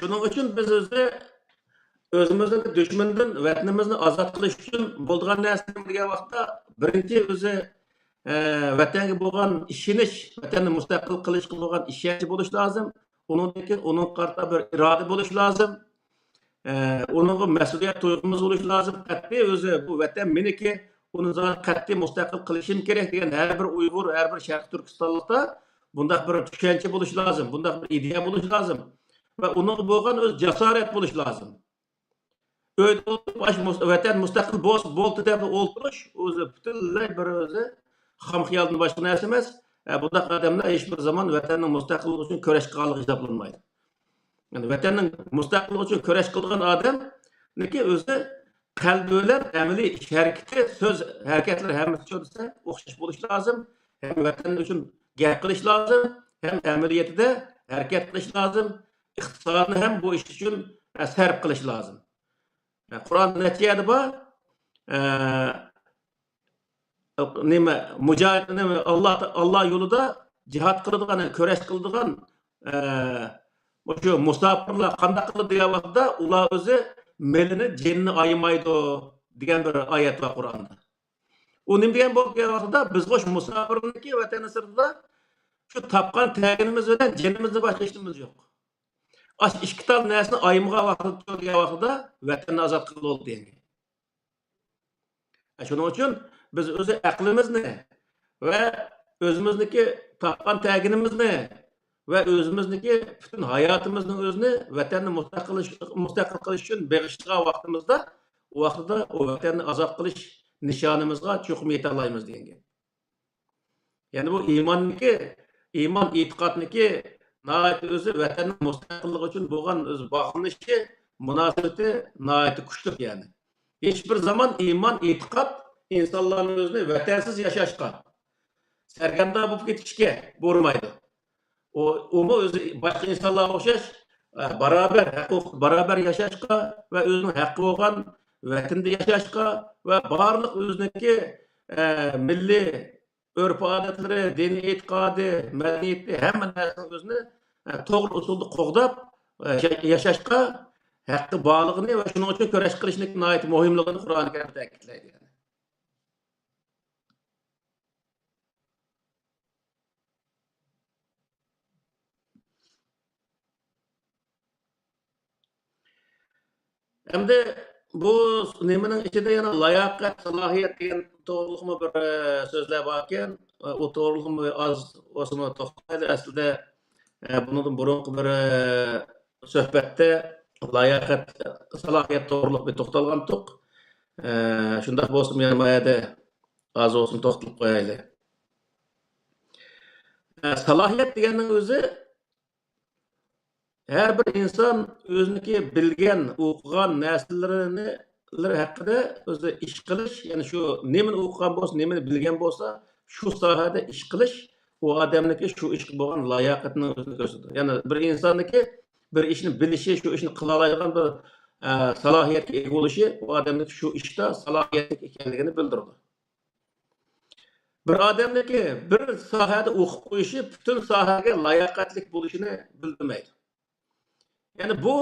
Şunun için biz özümüzün düşmandan vatanimizni azat qilish uchun bo'lgan narsani degan vaqtda birinchi o'zi vatanga bo'lgan ishonish, vatanni mustaqil qilish bo'lgan ishonch bo'lish lozim. Undan keyin uning qarta bir iroda bo'lish lozim. Uningga mas'uliyat tuyg'umiz bo'lish lozim. Qat'iy o'zi bu vatan meniki, uni qat'iy mustaqil qilishim kerak degan har bir Uyg'ur, har bir Sharq Turkistonlikda bundaq bir tushuncha bo'lish lozim, bundaq bir ideya bo'lish lozim va uning bo'lgan o'z jasorat bo'lish lozim. Öyle vatan müstakil boltu deb o'ltirish o'zi butunlay bir o'zi ham xiyolning boshqa narsa emas. Bundaq odamlar hech bir zaman vatanning mustaqilligi uchun kurash qilganligi hisoblanmaydi. Yani vatanning mustaqilligi uchun kurash qilgan odamniki o'zi qalbi bilan amaliy ish harakati, so'z harakatlar hammasi desa o'xshash bo'lishi lozim. Hem vatan uchun gap qilish lozim, hem amaliyotida harakat qilish lozim. İqtisodni ham bu ish uchun sarf qilish lozim. Kur'an neticede bu Allah yolunda cihat kıldıgan, köreş kıldıgan şu musafirler kandak kıldı diye vakti ular özü melini cenini ayımaydı diyen bir ayet var Kur'an'da. O ne diyen bu vakti biz hoş musafirlik vatanı sırtında şu tapkan teginimiz ve cenimizde başka işimiz yok. Aş iki tal nesini ayımığa vakit diye vakti vatanı azat kıldı oldu diyen. Şunun için biz özü aklımızı ve özümüzdeki tapkan teginimizni ve özümüzdeki bütün hayatımızın özünü vatanı mustakil kılış için bağışlığa vaktimizde o vakti o vatanı azat kılış nişanımızga çokum yetalayımız diyen. Yani bu iman itikadniki nəhayət özü vətənin müstəqilliyi üçün bolğan öz baxınışı, münasibəti nəhayət güclük yani. Heç bir zaman iman, etiqad insanların özünü vətənsiz yaşaşqa, sərgəmda olub getişkə vurmaydı. O özü başqa insanlara oxşaş, beraber yaşaşqa və özünün haqqı olğan vətəndə yaşaşqa və barlıq özündəki milli örf adetleri, dini etiqadı, medeniyeti hemen özünü toğru usulda qoğdap yaşaşqa haqqı bağlığını ve şunun için köreş kılışının nəhayət mühimliğini Kur'an-ı Kerim təkidləyir. Yani. Hem de bu nemenin içinde yana layakat, salahiyet degan to'g'riliqmi bir so'zlar bor ekan. O to'g'riliqmi az o'sini to'xtaydi. Aslida bundan burungi bir suhbatda layakat, salahiyet to'g'riliq bir to'xtalgandik. Shunday bo'lsin, yana bu yerda az olsun to'xtalib qo'yaylik. Salahiyet deganning o'zi her bir inson o'ziniki bilgan, o'qigan narsalarini haqida o'zi ish qilish, ya'ni shu nimani o'qigan bo'lsa, nimani bilgan bo'lsa, shu sohada ish qilish u odamniki shu ishga bo'lgan layoqatini o'zini ko'rsatadi. Ya'ni bir insonniki bir ishni bilishi, shu ishni qila oladigan bir salohiyatga ega bo'lishi u odamniki shu ishda salohiyatli ekanligini bildiradi. Bir odamniki bir sohada o'qib qo'yishi butun sohaga layoqatli bo'lishini bildirmaydi. Yani bu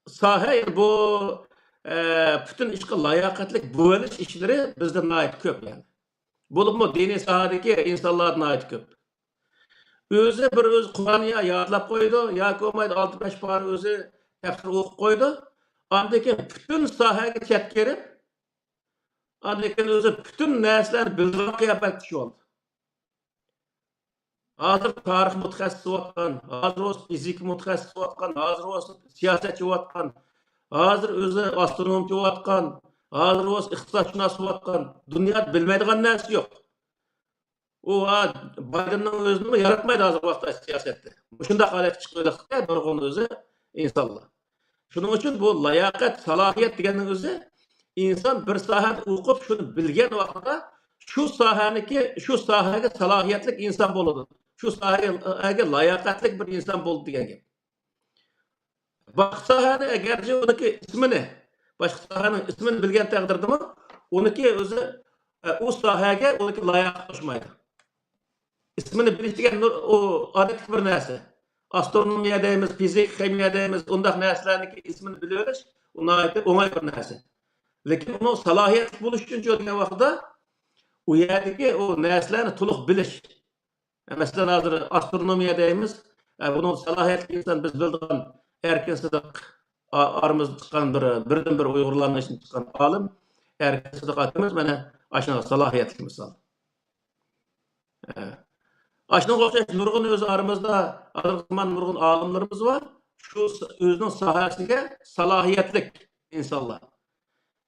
saha, yani bu bütün işe layakatlik bo'lish ishlari bizda nayt ko'p yani. Bo'libmi diniy sahadagi insonlarga nayt ko'p. O'zi bir o'zi Qur'onni yodlab qo'ydi, yoki bo'lmaydi 6-5 pora o'zi tafsir o'qib qo'ydi. Ondan keyin bütün sahaga chetkirib, ondan keyin o'zi bütün narsalarni bildirib qiyafat kishi oldi. Hazır tarix mutaxassisi bo'lgan, hazır o'z fizik mutaxassisi bo'lgan, hazır o'z siyosatchi bo'lgan, hazır o'zi astronomchi bo'lgan, hazır o'z iqtisodshunos bo'lgan, dunyoda bilmaydigan narsa yo'q. U Baydenning o'zini yaratmaydi hozir vaqtda siyosatda. Shunday holat chiqmoqda nurg'un o'zi insonlar. Shuning uchun bu layoqat, salohiyat deganning o'zi inson bir sohani o'qib, shuni bilgan vaqtida shu sohaga salohiyatli inson bo'ladi. Şu sahaga layoqatli bir inson bo'ldi degan gap. Boshqa sohani agarchi uniki ismini, boshqa sohaning ismini bilgan taqdirdami, uniki o'zi u sohaga uniki layoq qo'shmaydi. Ismini bilish degan o odatli bir narsa. Astronomiya deymiz, fizik, ximiya deymiz, undaq narsalarniki ismini bilish, o'ng'ay bir narsa. Lekin uni salohiyat bo'lish uchun degan vaqtda u yerdagi o narsalarni to'liq bilish. Mesela hazır astronomiya deymiz. Bunun salohiyatli insan biz bildiğin Erkin Sıdık aramızda çıkan birden bir Uygurlarla için çıkan alim Erkin Sıdık atımız bana aşına salohiyatli misal. Aşına koşuş nurgun özü aramızda zaman nurgun alimlerimiz var. Şu özünün sahasına salohiyatli insanlar.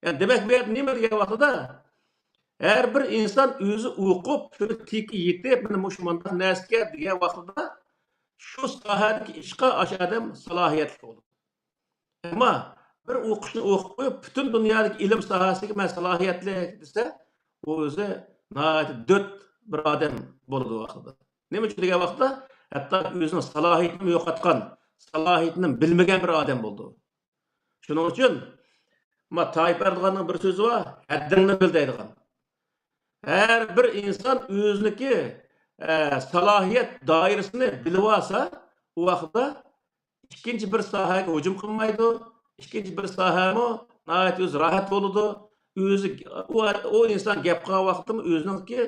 Yani demek bir ne diye vaxtıda her bir insan özü o'qib, şunu teki yetib, mana shu manda narsaga degan vaqtida shu sohadagi ishga adam salohiyatli bo'ladi. Ammo bir o'qishni o'qib qo'yib, butun dunyodagi ilm sohasiga men salohiyatli desa, u o'zi dot bir odam bo'ladi vaqtida. Nima uchun degan vaqtda hatto o'zining salohiyatini yo'qotgan, salohiyatini bilmagan bir odam bo'ldi. Shuning uchun Tayyip Erdo'g'anning bir so'zi bor, haddini bil deydigan. Her bir insan o'ziniki salohiyat doirasini bilib olsa, u vaqtda ikkinchi bir sohaga hujum qilmaydi, ikkinchi bir sohami o'zi rohat bo'ladi. O'zi o inson gap qilgan vaqtda o'ziniki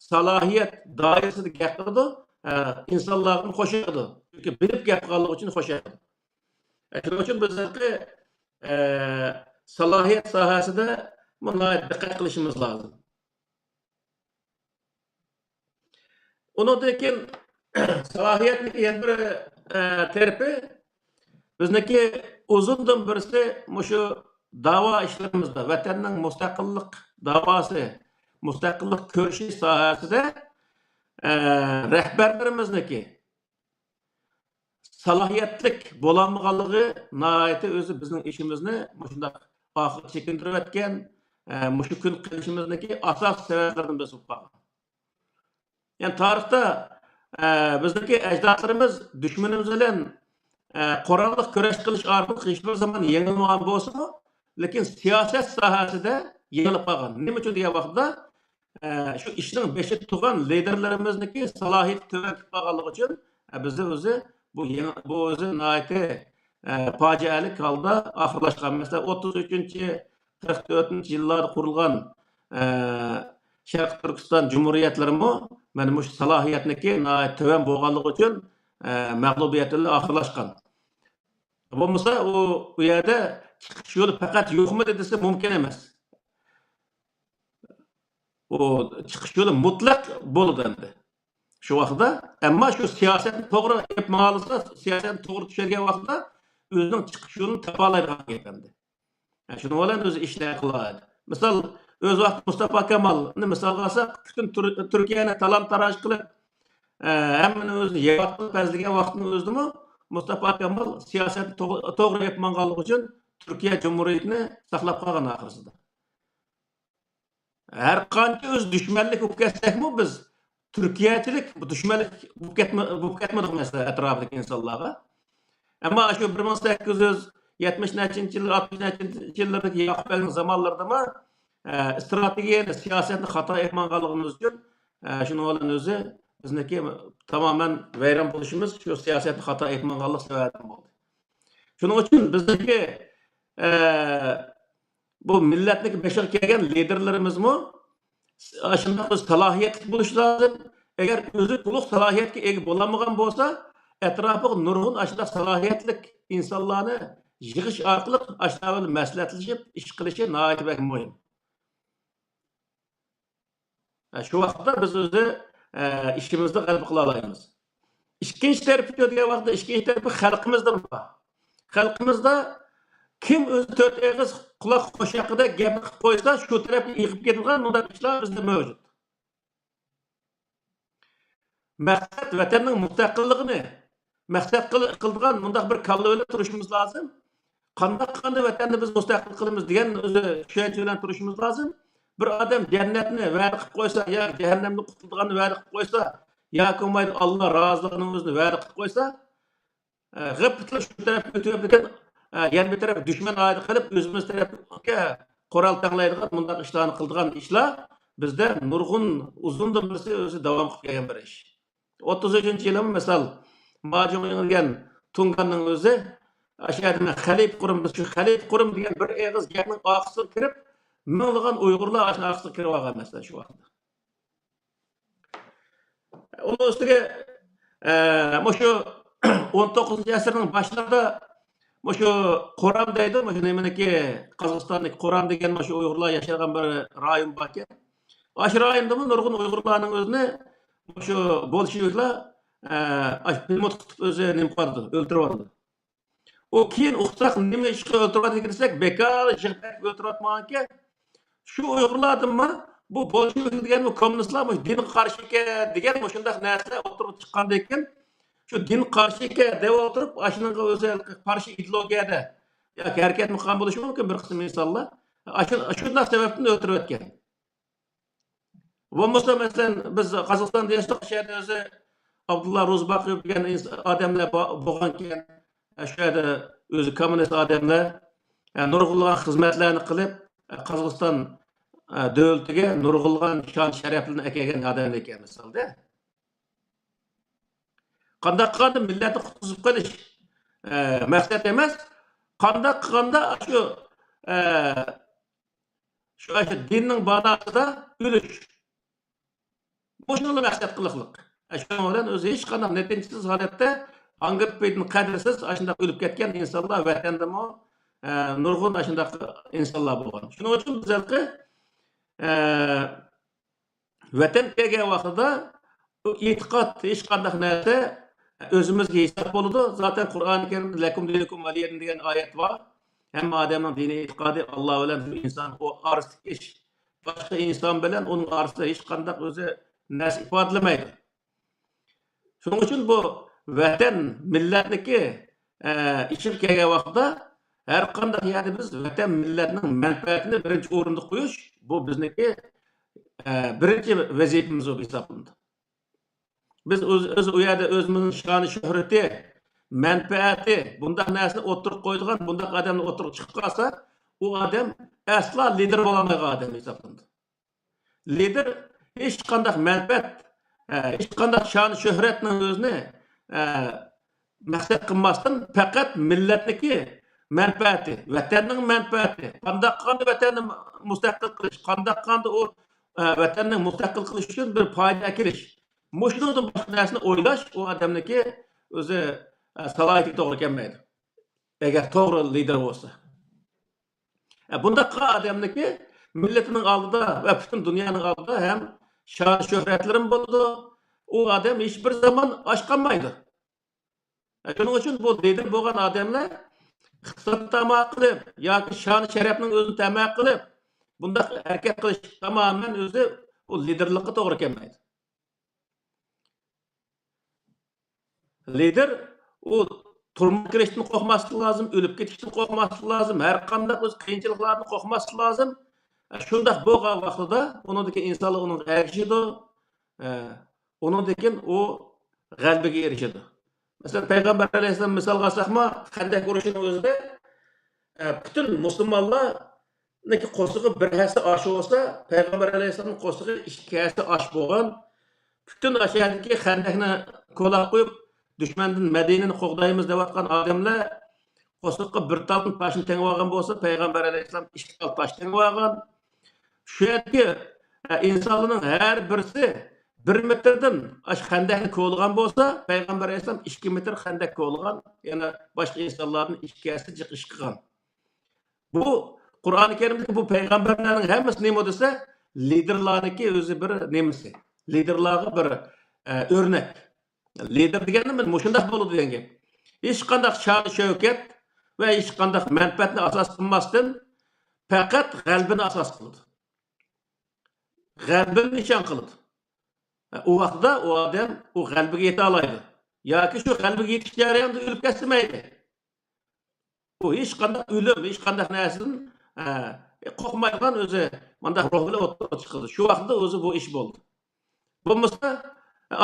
salohiyat doirasida gap qiladi, insonlarni qo'shadi. Chunki bilib gap qilganligi uchun qo'shadi. Shuning uchun bizlarga salohiyat sohasida bunday diqqat qilishimiz lozim. Ondan keyin salohiyatning yana bir tarafi bizniki uzundan birisi shu da'vo ishlarimizda vatanning mustaqillik da'vosi, mustaqillik ko'rishi sohasida rahbarlarimizniki salohiyatlik bo'lolmaganligi nihoyatda o'zi bizning ishimizni shunday oxir chekintirib o'tgan, shu kun qilishimizniki asos sabablardan birisi bo'lgan. Yani tarixda bizdeki ecdatlarımız düşmanımız bilan qoralıq kurash qilish orqali hech bir zaman yengilmagan bo'lsa, lekin siyosat sohasida yengilib qolgan. Nima uchun degan vaqtda shu ishning beshi turgan liderlarimizniki salohiyat tuvan qolganligi uchun bizda o'zi bu o'zi nihoyatda fojialik holda oxirlashgan. Mesela 33-44-yillarda qurilgan Sharq Turkiston Cumhuriyetlerimi mana shu salohiyatniki tuvan bo'lganligi uchun mag'lubiyat bilan oxirlashgan. Bo'lmasa u yerda chiqish yo'li faqat yo'qmidi desa mumkin emas. O chiqish yo'li mutlaq bo'ladi endi. Shu vaqtda, ammo shu siyosatni to'g'ri qilib ma'lisa, siyosatni to'g'ri tushirgan vaqtda o'zining chiqish yo'lini topa oladigan endi. Shuni bilan o'zi ishlar qiladi. Misol, o'z vaqt Mustafa Kemalni misol olsak, butun Turkiyani talon-taroj qilib, hammani o'zini yeyotib pazlagan vaqtni o'zidimi Mustafa Kemal siyosatni to'g'ri yapmaganligi uchun Turkiya Cumhuriyetini saqlab qolgan oxirsida. Her qancha o'z dushmanlik bo'lib ketsakmi biz Turkiyachilik bu dushmanlik bo'lib ketmadik mesela atrofidagi insonlarga. Ammo shu 1870-yillar, 60-yillardagi Yaqubning zamonlarida strategiyani, siyosatni xato etmaganligimiz uchun shuni bilan o'zi bizniki tamamen vayron bo'lishimiz shu siyosatni xato etmaganlik sababidan bo'ldi. Shuning uchun bizniki bu millatning beshiga kelgan liderlarimizmi shunday o'z salohiyatli bo'lishi lozim. Agar o'zi to'liq salohiyatga ega bo'lmagan bo'lsa, atrofiga nurg'un ashula salohiyatli insonlarni yig'ish orqali ashula maslahatlashib ish qilishi nihoyatda muhim. Shu vaqtda biz o'zi ishimizni g'alaba qila olamiz. Ikkinchi tarafga o'tgan vaqtda ikkinchi tarafı xalqimizda bor. Xalqimizda kim o'zi to'rt og'iz quloq qo'shaqida gap qilib qo'ysa, shu tarafga yig'ib ketadigan bunday ishlar bizda mavjud. Maqsad vatanning mustaqilligini maqsad qiladigan bunday bir kallada turishimiz lozim. Qanday vatanni biz mustaqil qilamiz degan o'zi tushuncha bilan turishimiz lozim. Bir odam jannatni va'da qilib qo'ysa, yo jahannamni qutulganini va'da qilib qo'ysa, yoki Alloh roziligini o'zini va'da qilib qo'ysa, g'ibtlar shu tarafga o'tib ekan, yana bir taraf dushman oyda qilib o'zimiz tarafga qoral tanglaydigan bunday ishlarni qiladigan ishlar bizda nurg'un uzundan birisi o'zi davom qilib kelgan bir ish. 33-yilda misol majmuaga Tunganning o'zi ashadini xalif qurum, shu xalif qurum degan bir eg'iz gapning oqisiga kirib minglagan Uyg'urlar ashna oqisiga kirib olgan mesela shu vaqtda. Onun üstüge şu 19. asırning başlarında şu Qoram deydi, şu nemeniki Qozog'istondagi Qoram degan şu Uyg'urlar yashagan bir rayon bor ekan. Aş rayonda nurg'un Uyg'urlarning o'zini şu bolsheviklar pilmot qilib o'zi nima qildi, o'ldirib oldi. O keyin uqsaq nima ishga o'ldirib desek, bekor yig'ib o'ldirib şu Uyg'urlardanmi bu bolshevik degan bu kommunistlar din qarshi degan shunday narsa o'tirib chiqqanda ekan, shu din qarshi deb o'tirib, ashunga o'zi qarshi ideologiyada yoki harakat muqam bo'lishi mumkin bir qism insonlar shunday sababdan o'tirib o'tgan. Bo'lmasa masalan biz Qozog'istonda yashadik, shahar o'zi Abdullah Ro'zbaqov degan odamlar bo'lgan ekan, shu yerda o'zi kommunist odamlar nurg'unlagan xizmatlarni qilib Qozog'iston davlatiga nurg'ulg'an shon sharaflarni akagan odam ekan misolda. Qanday qilganda millatni qutqizib qolish maqsad emas, qanday qilganda shu dinning banosida o'lish. Bu shuni maqsad qiliqliq. Shuning bilan o'zi hech qanday natijasiz holatda angirpaytni qadrsiz shunday o'lib ketgan insonlar vatandami nurg'un shunday insonlar bo'lgan. Shuning uchun bizlarga vatan kelgan vaqtida e'tiqod hech qanday narsa o'zimizga hisob bo'ladi. Zaten Qur'oni Karimda lakum dinukum valiyin degan oyat bor. Hamma odamning dini e'tiqodi Alloh bilan inson o arasındagi ish. Boshqa inson bilan uning orasida hech qanday o'zi narsa ifodalamaydi. Shuning uchun bu vatan millatniki ishib kelgan vaqtda her qanday yani biz vatan millatning manfaatini birinchi o'rinda qo'yish bu bizniki birinchi vazifamiz bo'lib hisoblanadi. Biz o'z u yerda o'zimizning shoni shuhrati, manfaati bunday narsani o'tirib qo'ydigan, bunday odamni o'tirib chiqib qolsa, u odam aslo lider bo'lolmaydigan odam hisoblanadi. Lider hech qanday manfaat, hech qanday shon shuhratning o'zini maqsad qilmasdan faqat millatniki manfaati, vatanning manfaati, qanday vatanni mustaqil qilish, qanday o vatanni mustaqil qilish uchun bir foyda kelish. Mushundan boshqa narsani o'ylash u odamniki o'zi salohiyatiga to'g'ri kelmaydi. Agar to'g'ri lider bo'lsa. Bundaki adamniki milletinin aldıda ve bütün dünyanın aldıda hem şan şöhretlerin buldu. O adam hiçbir zaman aşkanmaydı. Şunun için bu lider bo'lgan adamlar iqtisod tamoq qilib yoki shon sharafning o'zini tamoq qilib bunda harakat qilish tamamen o'zi u liderlikka to'g'ri kelmaydi. Lider u turmuş kirishdan qo'rqmaslik lozim, o'lib ketishdan qo'rqmaslik lozim, har qanday o'z qiyinchiliklarni qo'rqmaslik lozim. Shunday bo'lgan vaqtida uningdagi insonlar uning erishidi, uningdagi u g'alabaga erishadi. Mesela Peygamber Aleyhisselam misal alsakma, Hendek uğraşının özünde bütün Müslümanlar neki qo'shig'i bir hassa osh bo'lsa, Peygamber Aleyhisselam'ın qo'shig'i ikki hassa osh bo'lgan. Bütün aşağıdaki Hendekni ko'lab qo'yib, düşmandan Madinani qo'g'daymiz deyotgan odamlar qo'shig'i bir talın toshni tengib olgan bo'lsa, Peygamber Aleyhisselam ikki tal tosh tengib olgan. Shu yerga insonlarning har birisi 1 metrden aş xandaqni ko'lgan bo'lsa, Peygamber Aleyhisselam 2 metr xandaq ko'lgan, yana boshqa insonlarning ikkisi jiqish qilgan. Bu Qur'oni Karimdagi bu payg'ambarlarning hammasi nima desa, liderlarniki o'zi bir nemisi. Liderlarga bir o'rnak. Lider degani men shunday bo'ladi degan gap. Hech qanday shon shavkat va hech qanday manfaatni asos qilmasdan faqat g'albini asos qiladi. G'albini nishon qiladi. O vaqtda o adam o g'albiga yeta oladi. Yoki shu g'albiga yetish jarayonida o'lib ketmaydi. O hech qanday o'lim, hech qanday narsadan qo'rqmaydigan o'zi mana ruh bilan o'tib chiqadi. Shu vaqtda o'zi bu ish bo'ldi. Bo'lmasa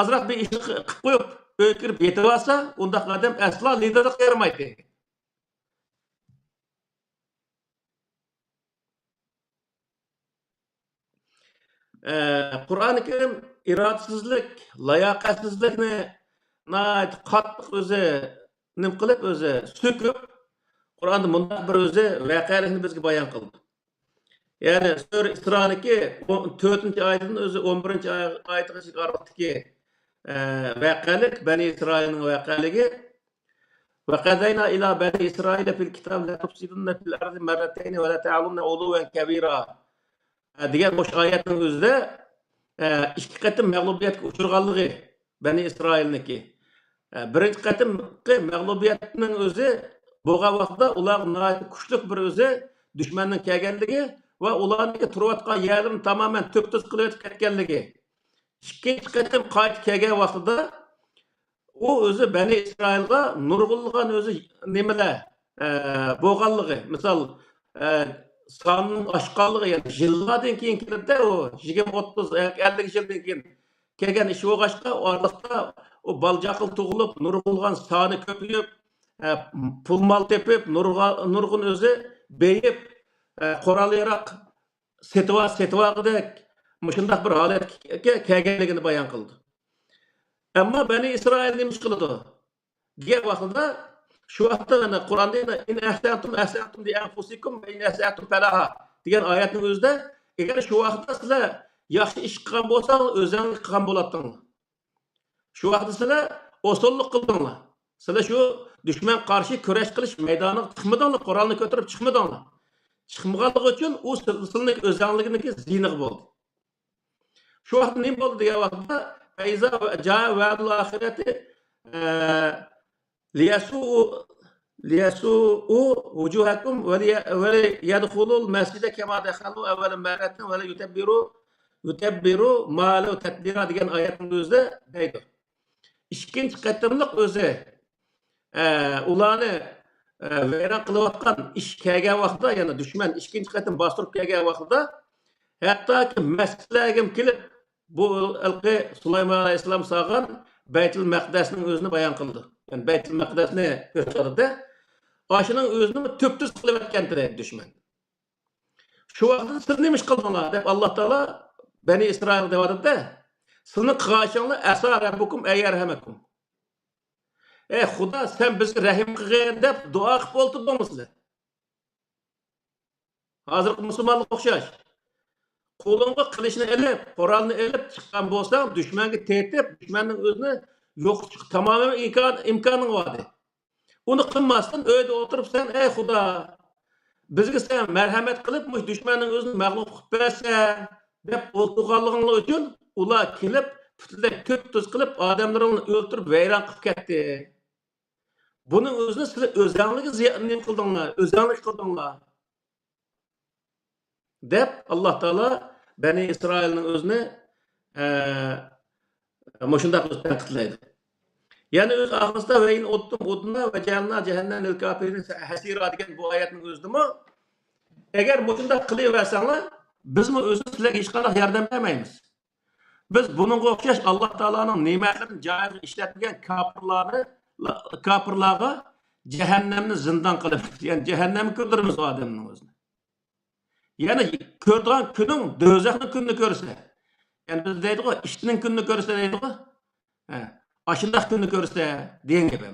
azroq bir ishni qilib qo'yib, o'kirib yetib olsa, unda odam aslo liderlik qilmaydi. Qur'oni Karim irodasizlik, layoqatsizlikni qattiq o'zi nim qilib o'zi so'kib Qur'onda bunday bir o'zi voqealikni bizga bayon qildi. Ya'ni Sura Isro'niki 4-oydan o'zi 11-oygacha oraliqdagi voqealik Bani Isroilning voqealigi va qadayna ila Bani Isroila fil kitob la tufsiduna fil ardi marratayn va la ta'lamuna uluwan kabira degan bosh oyatning o'zida ikki qatim mag'lubiyatga uchraganligi Bani Isroilniki. Birinchi qatimki mag'lubiyatning o'zi bo'lgan vaqtda ular kuchli bir o'zi dushmanning kelganligi va ularning turayotgan yerlarini tamoman to'p-to'z qilib ketganligi. Ikkinchi qatim qaytib kelgan vaqtida u o'zi Bani Isroilga nurg'ulg'an o'zi nimalar bo'lganligi, misol sonning oshqanligi, yani yillardan keyin keldi o 20-30-50 yildan keyin kelgan ish bo'lg'achqa oraliqda o baljaqil tug'ilib, nurg'ulg'an soni ko'payib, pul mol tepib, nurg'un o'zi beyib, qurol-yarog' setvoqidek shunday bir holatga kelganligini bayon qildi. Ammo Bani Isroil nima ish qildi? Degan vaqtida shu vaqtda Qur'onda in ahsantum li anfusikum va in asatum falaha degan oyatning o'zida agar shu vaqtda sizlar yaxshi ish qilgan bo'lsangiz, o'zingiz qilgan bo'ladinglar. Shu vaqtda sizlar osonlik qildinglar. Sizlar shu dushman qarshi kurash qilish maydoniga chiqmadinglar, Qur'onni ko'tarib chiqmadinglar. Chiqmaganligi uchun u sizlarning o'zingizlarniki ziyniq bo'ldi. Shu vaqtda nima bo'ldi degan vaqtda Faiza jaa va'dul axirati liyasu'u wujuhakum va yadkhulul masjida kama dakhalu awwal marratin va yutabbiru ma la tadbira degan oyatning o'zida deydi. Ikkinchi qatimliq o'zi ularni vayron qilayotgan ish kelgan vaqtda, ya'ni dushman ikkinchi qatim bostirib kelgan vaqtda hattoki masjidlarga kelib bu ilqi Sulaymon alayhissalom solgan Baytul Maqdasning o'zini bayon qildi. Yani Baytul Maqdasni ko'rsatdi. Oshining o'zini to'p-to'z qilib o'tgandir dushman. Shu vaqtda siz nima ish qildinglar deb Alloh taolo Bani Isroil deyapti-da. Sizni qilg'ashinglar asa rabbukum ayyarhamakum. Xudo sen bizga rahim qilgin deb duo qilib o'tirdingizlar. Hozirgi musulmonlar o'xshash. Qo'lingga qilishni ilib, qurolni ilib chiqqan bo'lsang, dushmanga tetib, dushmanning o'zini yo'q chiqib tamoman imkoning bor. Uni qilmasdan uyda o'tiribsan, ey Xudo, bizga sen merhamet qilib, mush düşmanning o'zini mag'lub qilib bersa deb o'ltirganliging uchun ular kelib, putlay to'p-to'z qilib, odamlarni o'ltirib, vayron qilib ketdi. Buning o'zini sizlar o'zingizga ziyon qildinglar, o'zingizga qildinglar. deb Alloh taolo Bani Isroilning o'zini mushundaq tanqidlaydi. Yani öz ağızda ve in ottum oduna ve cehenna cehennem el kafirin hasira degan bu oyatning o'zidimi agar mushunda qilaversanlar biz mi o'zimiz sizlarga hech qanday yordam bermaymiz. Biz bununga o'xshash Alloh taoloning ne'matlarini joyiga ishlatmagan kafirlarga cehennemni zindon qilib, ya'ni cehennemga kirdiramiz odamning o'zini. Ya'ni ko'rgan kuning do'zaxning kunini ko'rsa, ya'ni biz deydiku ishning kunini ko'rsa deydiku. Aşındaq günü görürse deyin gibi.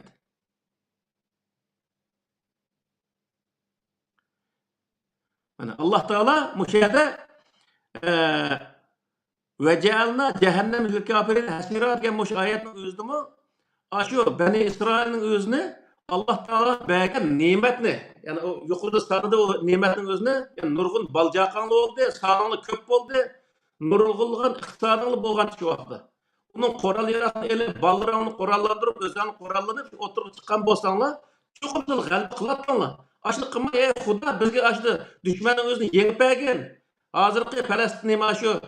Yani Allah Teala bu şeyde ve cealna cehennem lil kafirin hasira degan bu ayetning o'zidimi aşu Bani İsrailning o'zini Allah Teala bergan ne'matni, ya'ni o yuqorida sanada o ne'matning o'zini, ya'ni nurg'un baljaqanli bo'ldi, sog'liqli ko'p bo'ldi, nurg'ulg'an iqtisodli bo'lgan shu vaqtda. Onun koral yaratını elip, ballarını korallandırıp, özlerini korallanıp, oturup çıkan bolsanlar, çok güzel galip kılatmanlar. Aşını kılma, Xuda bizge aşını düşmanın özünü yenip bergen. Hazırki Palestin'e maşu,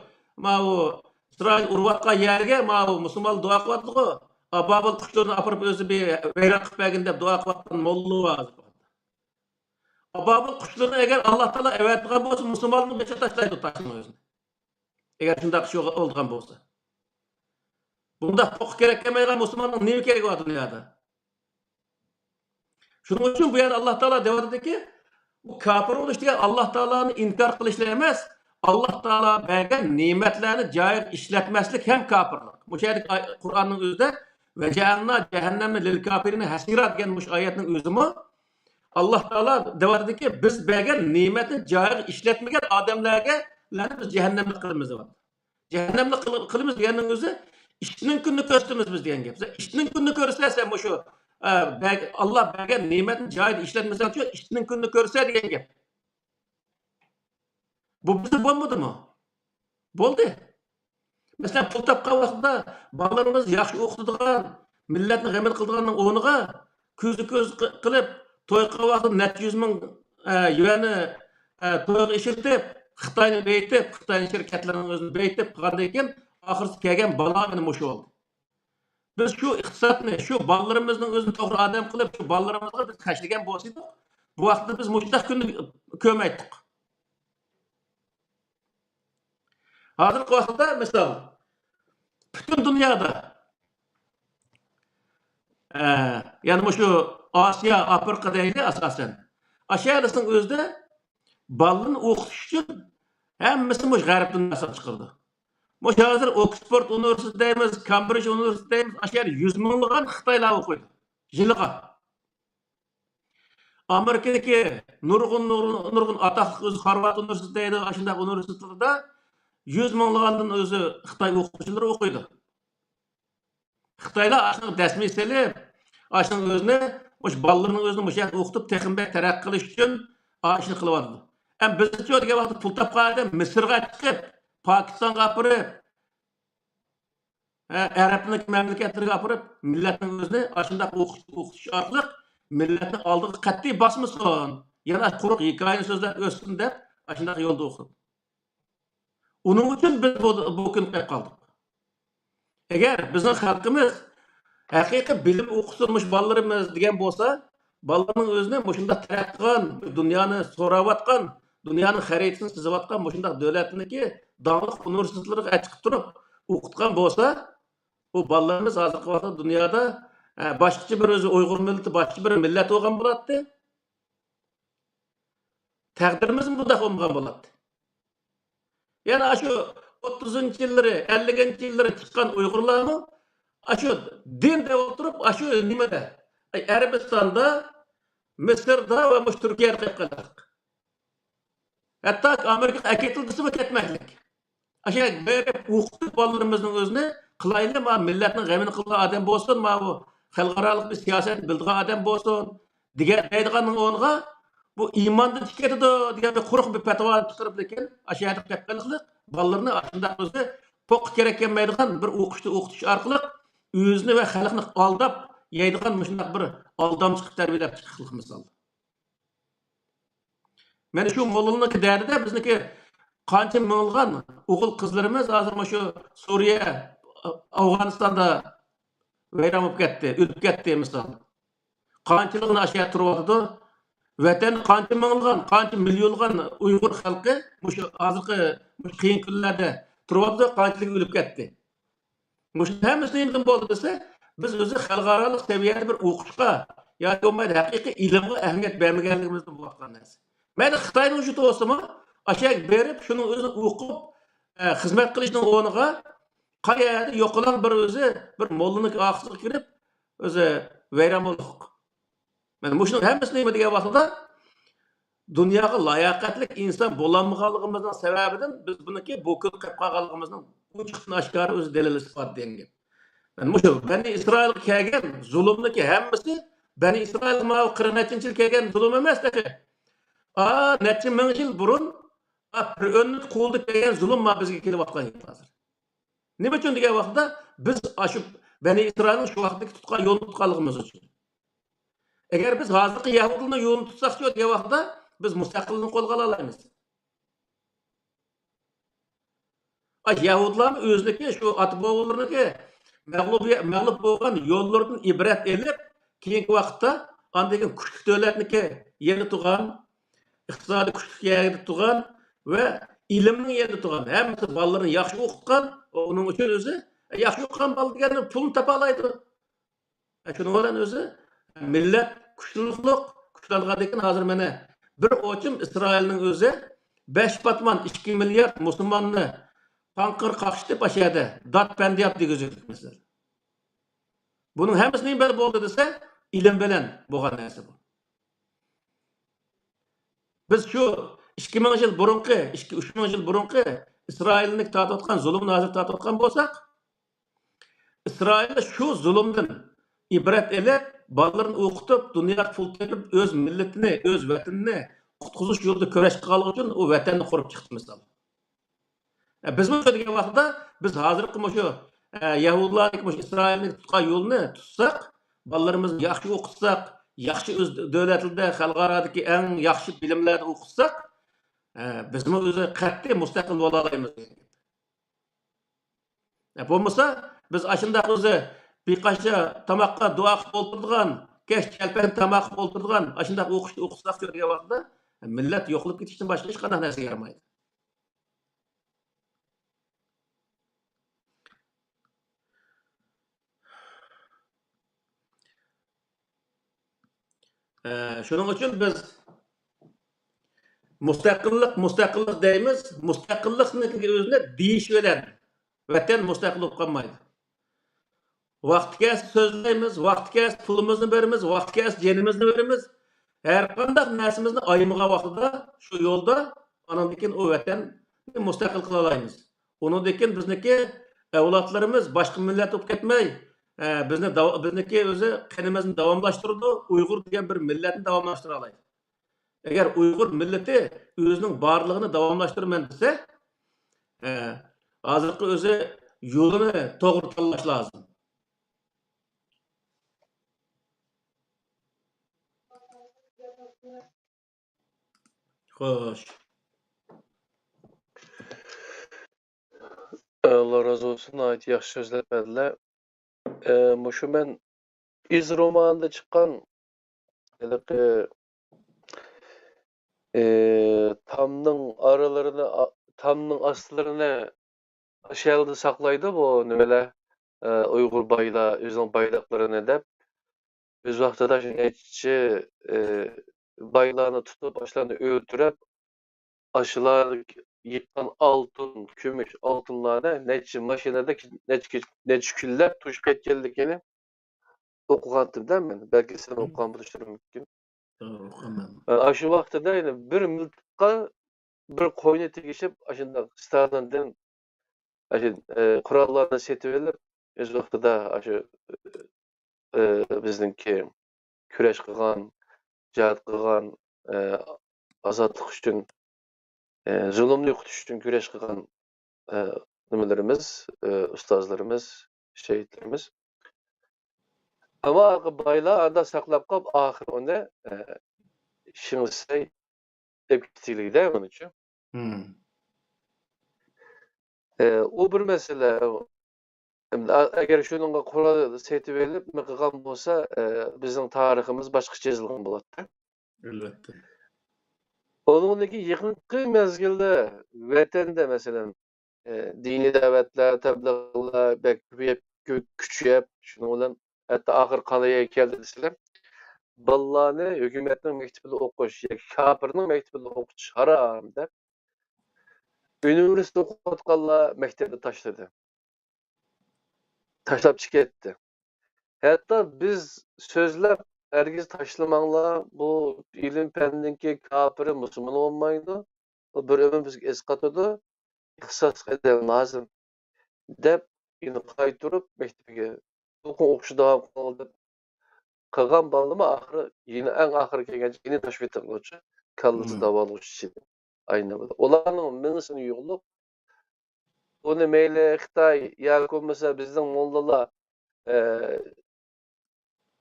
İsrail Urvatqa yerge, Müslüman dua kıvatlığı, Babıl kuşlarını apırıp özü bir veyran kıp bergen dep dua kıvattan molluğu var. Babıl kuşlarını eğer Allah Teala evettiğen bolsa, Müslümanın beşe taşlaydı taşını özünü. Eğer şundaki şey olduğun bolsa. Bunda tok gerek emeğe Müslümanın ne gerek var dünyada? Şunun için bu yani Allah Teala devadı ki bu kafir oluş diye Allah Teala'nın inkar kılışla emez, Allah Teala bergen nimetlerini cair işletmezlik hem kafirlik. Bu şeyde Kur'an'ın özünde ve cehenna cehennemi lil kafirini hasirat degan bu ayetning özümü Allah Teala devadı ki biz bergen nimetini cair işletmegen adamlarga biz cehennemlik kılımız var. Cehennemlik kılımız diyenin özü İşinin gününü gösterimiz biz diyen gibi. İşinin gününü görürsen bu şu Allah bergen nimetin cahil işletmesi açıyor. İşinin gününü görürse diyen gibi. Bu bize olmadı mı? Oldu. Mesela pul tapqa vaqtida balalarımız yaxshi o'qitadigan, millatni g'amil qiladiganning o'rniga ko'zi ko'z qilib, to'y qilgan vaqtida necha yuz ming yuanni to'yga ishirtib, Xitoyni beytib, Xitoy shirkatlarining o'zini beytib qilgandan keyin ahirisi kelgan balo mana mushu oldu. Biz şu iqtisodni, şu ballarımızın o'zini to'g'ri odam qilib, şu ballarimizga biz tashlagan bo'lsak, bu vaqtda biz mushundaq kunni ko'maydik. Hozirgi vaqtda misol butun dunyoda ya'ni shu Osiyo, Afrika deydi asosan. Aşağısının o'zida ballarni o'qitish uchun hammasi mush g'arb dunyosi chiqardi. Hozir Oxford Üniversitesi deymiz, Cambridge Üniversitesi deymiz, aşağı 100 minglığın Xitaylar okuydu. Yılığa. Amerika'daki nurgun ataklı özü Harvard Üniversitesi deydi, aşındaki üniversitelerde 100 minglığından özü Xitay okuyucuları okuydu. Xitaylar aşını desmi selip, aşının özünü, ballarının özünü okutup tekimbe terak kılış için aşını kılıvardı. Hem biz çoğu diye vakti pul tapqadı, Mısır'a çıkıp, Pakistan'a apırıp, Arap'ın memleketlerine apırıp, milletin özünü aşındaki okutuş arqılıq, milletin aldığı qat'i basmışsın. Yani quruq hikayenin sözler össün dep, aşındaki yolda okudu. Onun için biz bu gün qayıp qaldık. Eğer bizim halkımız haqiqiy bilim o'qitilmiş ballarımız degan bo'lsa, ballarning o'zini mushunda taratgan, dunyoni so'rayotgan, dunyoning xaritasini chizayotgan mushundaq davlatniki dağlıq üniversitetlere çıkıp durup o'qitgan bo'lsa, bu ballarımız hozirgi vaqtda dunyoda boshqacha bir o'zi Uyg'ur millati, boshqa bir millat bo'lgan bo'ladi. Taqdirimiz bunday bo'lgan bo'ladi. Yani şu 30'uncu yılları, 50'nci yılları çıkan Uygurlarını şu dinde oturup şu nimede Arabistan'da, Mısır'da ve Türkiye'de kalacak. Hatta Amerika akitildisi mi ketmeklik. Aşağı böyle okutup ballarımızın özünü kılaylı mı milletin gemini kıldığı adam olsun, bu halkaralık bir siyaset bildiği adam olsun, deydiğinin onunla bu imandan tiketidi degan bir quruq bir fatvo chiqarib lekin aşağıda ketganlik bolalarni aslında o'zi to'q kerak kelmaydigan bir o'qitish orqali o'zini va xalqni aldab yeydigan shunday bir aldamchilik tarbiyalab chiqib misol. Mana shu mo'llinlik dardida bizniki qancha ming'ilgan o'g'il qizlarimiz hozir shu Suriya, Afg'onistonda vayron bo'lib ketdi, o'lib ketdi misol. Qanchaligini aşağı turibdi. Vatan qancha ming'ilgan, qancha millionlgan Uyg'ur xalqi shu hozirgi qiyin kunlarda turibdi, qanchalik o'lib ketdi. Shu hammasi nima bo'ldi desa, biz o'zi xalqaro saviyada bir o'qishga yoki bo'lmaydi haqiqiy ilmga ahamiyat bermaganligimizni bo'layotgan narsa. Mayli Xitoyning shu to'simi aşağı berib, shuni o'zini o'qib, xizmat qilishning o'rniga qayerda yo'qolan bir o'zi bir mo'llining oqsiga kirib, o'zi vayron bo'ldi. Mana shunun hammasini nima degan vaqtda dunyoga layoqatli inson bo'lolmaganligimizning sababidan biz buniki bu kun qilib qolganligimizning ochiqdan oshkora o'zi dalil isbot degan. Mana shu Bani Isroil kelgan zulmniki hammasi Bani Isroil ma 40 yil kelgan zulm emas dedi. Necha ming yil burun Fir'avnni qo'lda kelgan zulm ma bizga kelyapti hozir. Nima uchun degan vaqtda biz shu Bani Isroilning shu vaqtdagi tutgan yo'lni tutganligimiz uchun. Eğer biz hazırki Yahudilerin yolunu tutsak diye vakti biz müstakilliğini kolga alayımız. Yahudilerin özündeki şu atboğullarındaki mağlup olan yollardan ibret edip keyinki vakitte andaki küçük devletniki yeni tuğan, iktisadi küçük yeri tuğan ve ilimnin yeri tuğan. Hemisi ballarını yaxşı okutkan, onun için özü yaxşı okukan bal degenin pulunu tapalaydı. Şunun olan özü millet kuchlangan hozir mana bir o'chim Isroilning o'zi 5,2 milliard musulmonni tanqir qaqishdi pashada dot pandiyat degizdik misol. Buning hammasi nima bo'ldi desa, ilm bilan bo'lgan narsa bu. Biz shu 2000 yil burunqi, 3000 yil burunqi Isroilni tatayotgan zulmni hozir tatayotgan bo'lsak, Isroil shu zulmdan ibrat elib balalarını o'qitib, dunyoga pul tepib, o'z millatini, o'z vatanini qutqizish yo'lida kurash qilganligi uchun u vatanni qurib chiqdi misol. Biz bu degan vaqtda biz hozirgi shu Yahudilarning shu Isroilning tutgan yo'lini tutsak, balalarimizni yaxshi o'qitsak, yaxshi o'z davlatida, xalqarodagi eng yaxshi bilimlarni o'qitsak, biz o'zi qat'iy mustaqil bo'la olamiz. Bo'lmasa biz ashundaq o'zi bir qaşa tamakka dua qilib o'tirgan, kech kalpan tamak qilib o'tirgan, ashundaq o'qishsaq degan vaqtda millat yo'qolib ketishdan boshqa hech qanday narsa yaramaydi. Shuning uchun biz mustaqillik deymiz. Mustaqillikning o'zida deyish bilan vatan mustaqil bo'lib qolmaydi. Vaqtga so'zlaymiz, vaqtga pulimizni beramiz, vaqtga jenimizni beramiz. Her qanday narsamizni aymagan vaqtida shu yo'lda andan keyin o vatan mustaqil qila olamiz. Undan keyin bizniki avlodlarimiz boshqa millat bo'lib ketmay, bizniki o'zi qanimizni davomlashtirdi, Uyg'ur degan bir millatni davomlashtira oladi. Agar Uyg'ur millati o'zining borlig'ini davomlashtiraman desa, hozirgi o'zi yo'lini to'g'ri tanlash lozim. Xo'sh. Allah razı olsun. Ait yaxşı sözler verdiler. Şu ben İz romanında çıkan tamның aralarını, tamның asıllarını aşağıda saklaydı bu nümeler Uygur bayla, özün baylaklarını dep. Öz vaxtıda neçə baylağını tutup başlarını öldürüp aşılar yıkan altın, gümüş altınlarına neçə maşinada neçə küller tuşup ketkenlikini okuğandım değil mi? Belki sen okuğan buluşturur mümkün. Aşı vaxtıda bir miltikka bir koyunu tegişip aşında Stalin'den kurallarını setiverilip öz vaxtıda aşı bizdinki küreş qilgan, jihad qilgan azatlık üçün, zulümni yo'qotish uchun kurash qilgan nimalarimiz, ustozlarimiz, şehitlerimiz. Ama baylar anda saqlab qolib, oxiri uni shingsay deb ketildi onun uchun. O bir mesele. Eğer şununla Kur'an'ı setip elip mi qilgan bolsa, bizning tariximiz boshqacha yozilgan bo'ladi. Elbette. Onunki yaqinqi mezgilde vatanda masalan diniy da'vatlar, tablig'lar bekbiyep kuchayib, shuning bilan hatto oxir qalaga keldi desizlar. Bolalarni hukumatning maktabida o'qish yoki kofirning maktabida o'qish harom deb universitet o'qiyotganlar maktabni tashladi. Tashlab chiqib ketdi. Hatta biz sözlep herkes taşlamanglar, bu ilim fenninki kafiri Müslüman olmaydı. O bir ömür bizge esqatıdı, ihsas eden lazım. Dep, yine qaytırıp mektebiga o'qish davom qildi. Qilgan balımı ahırı, yine en ahırı kelgence yine taşvit qiluvchi, kallasi davolovchi. Aynen böyle. Olarning minisini yo'qliq. Onu meyle Xitoy yoki bo'lmasa bizning mollalar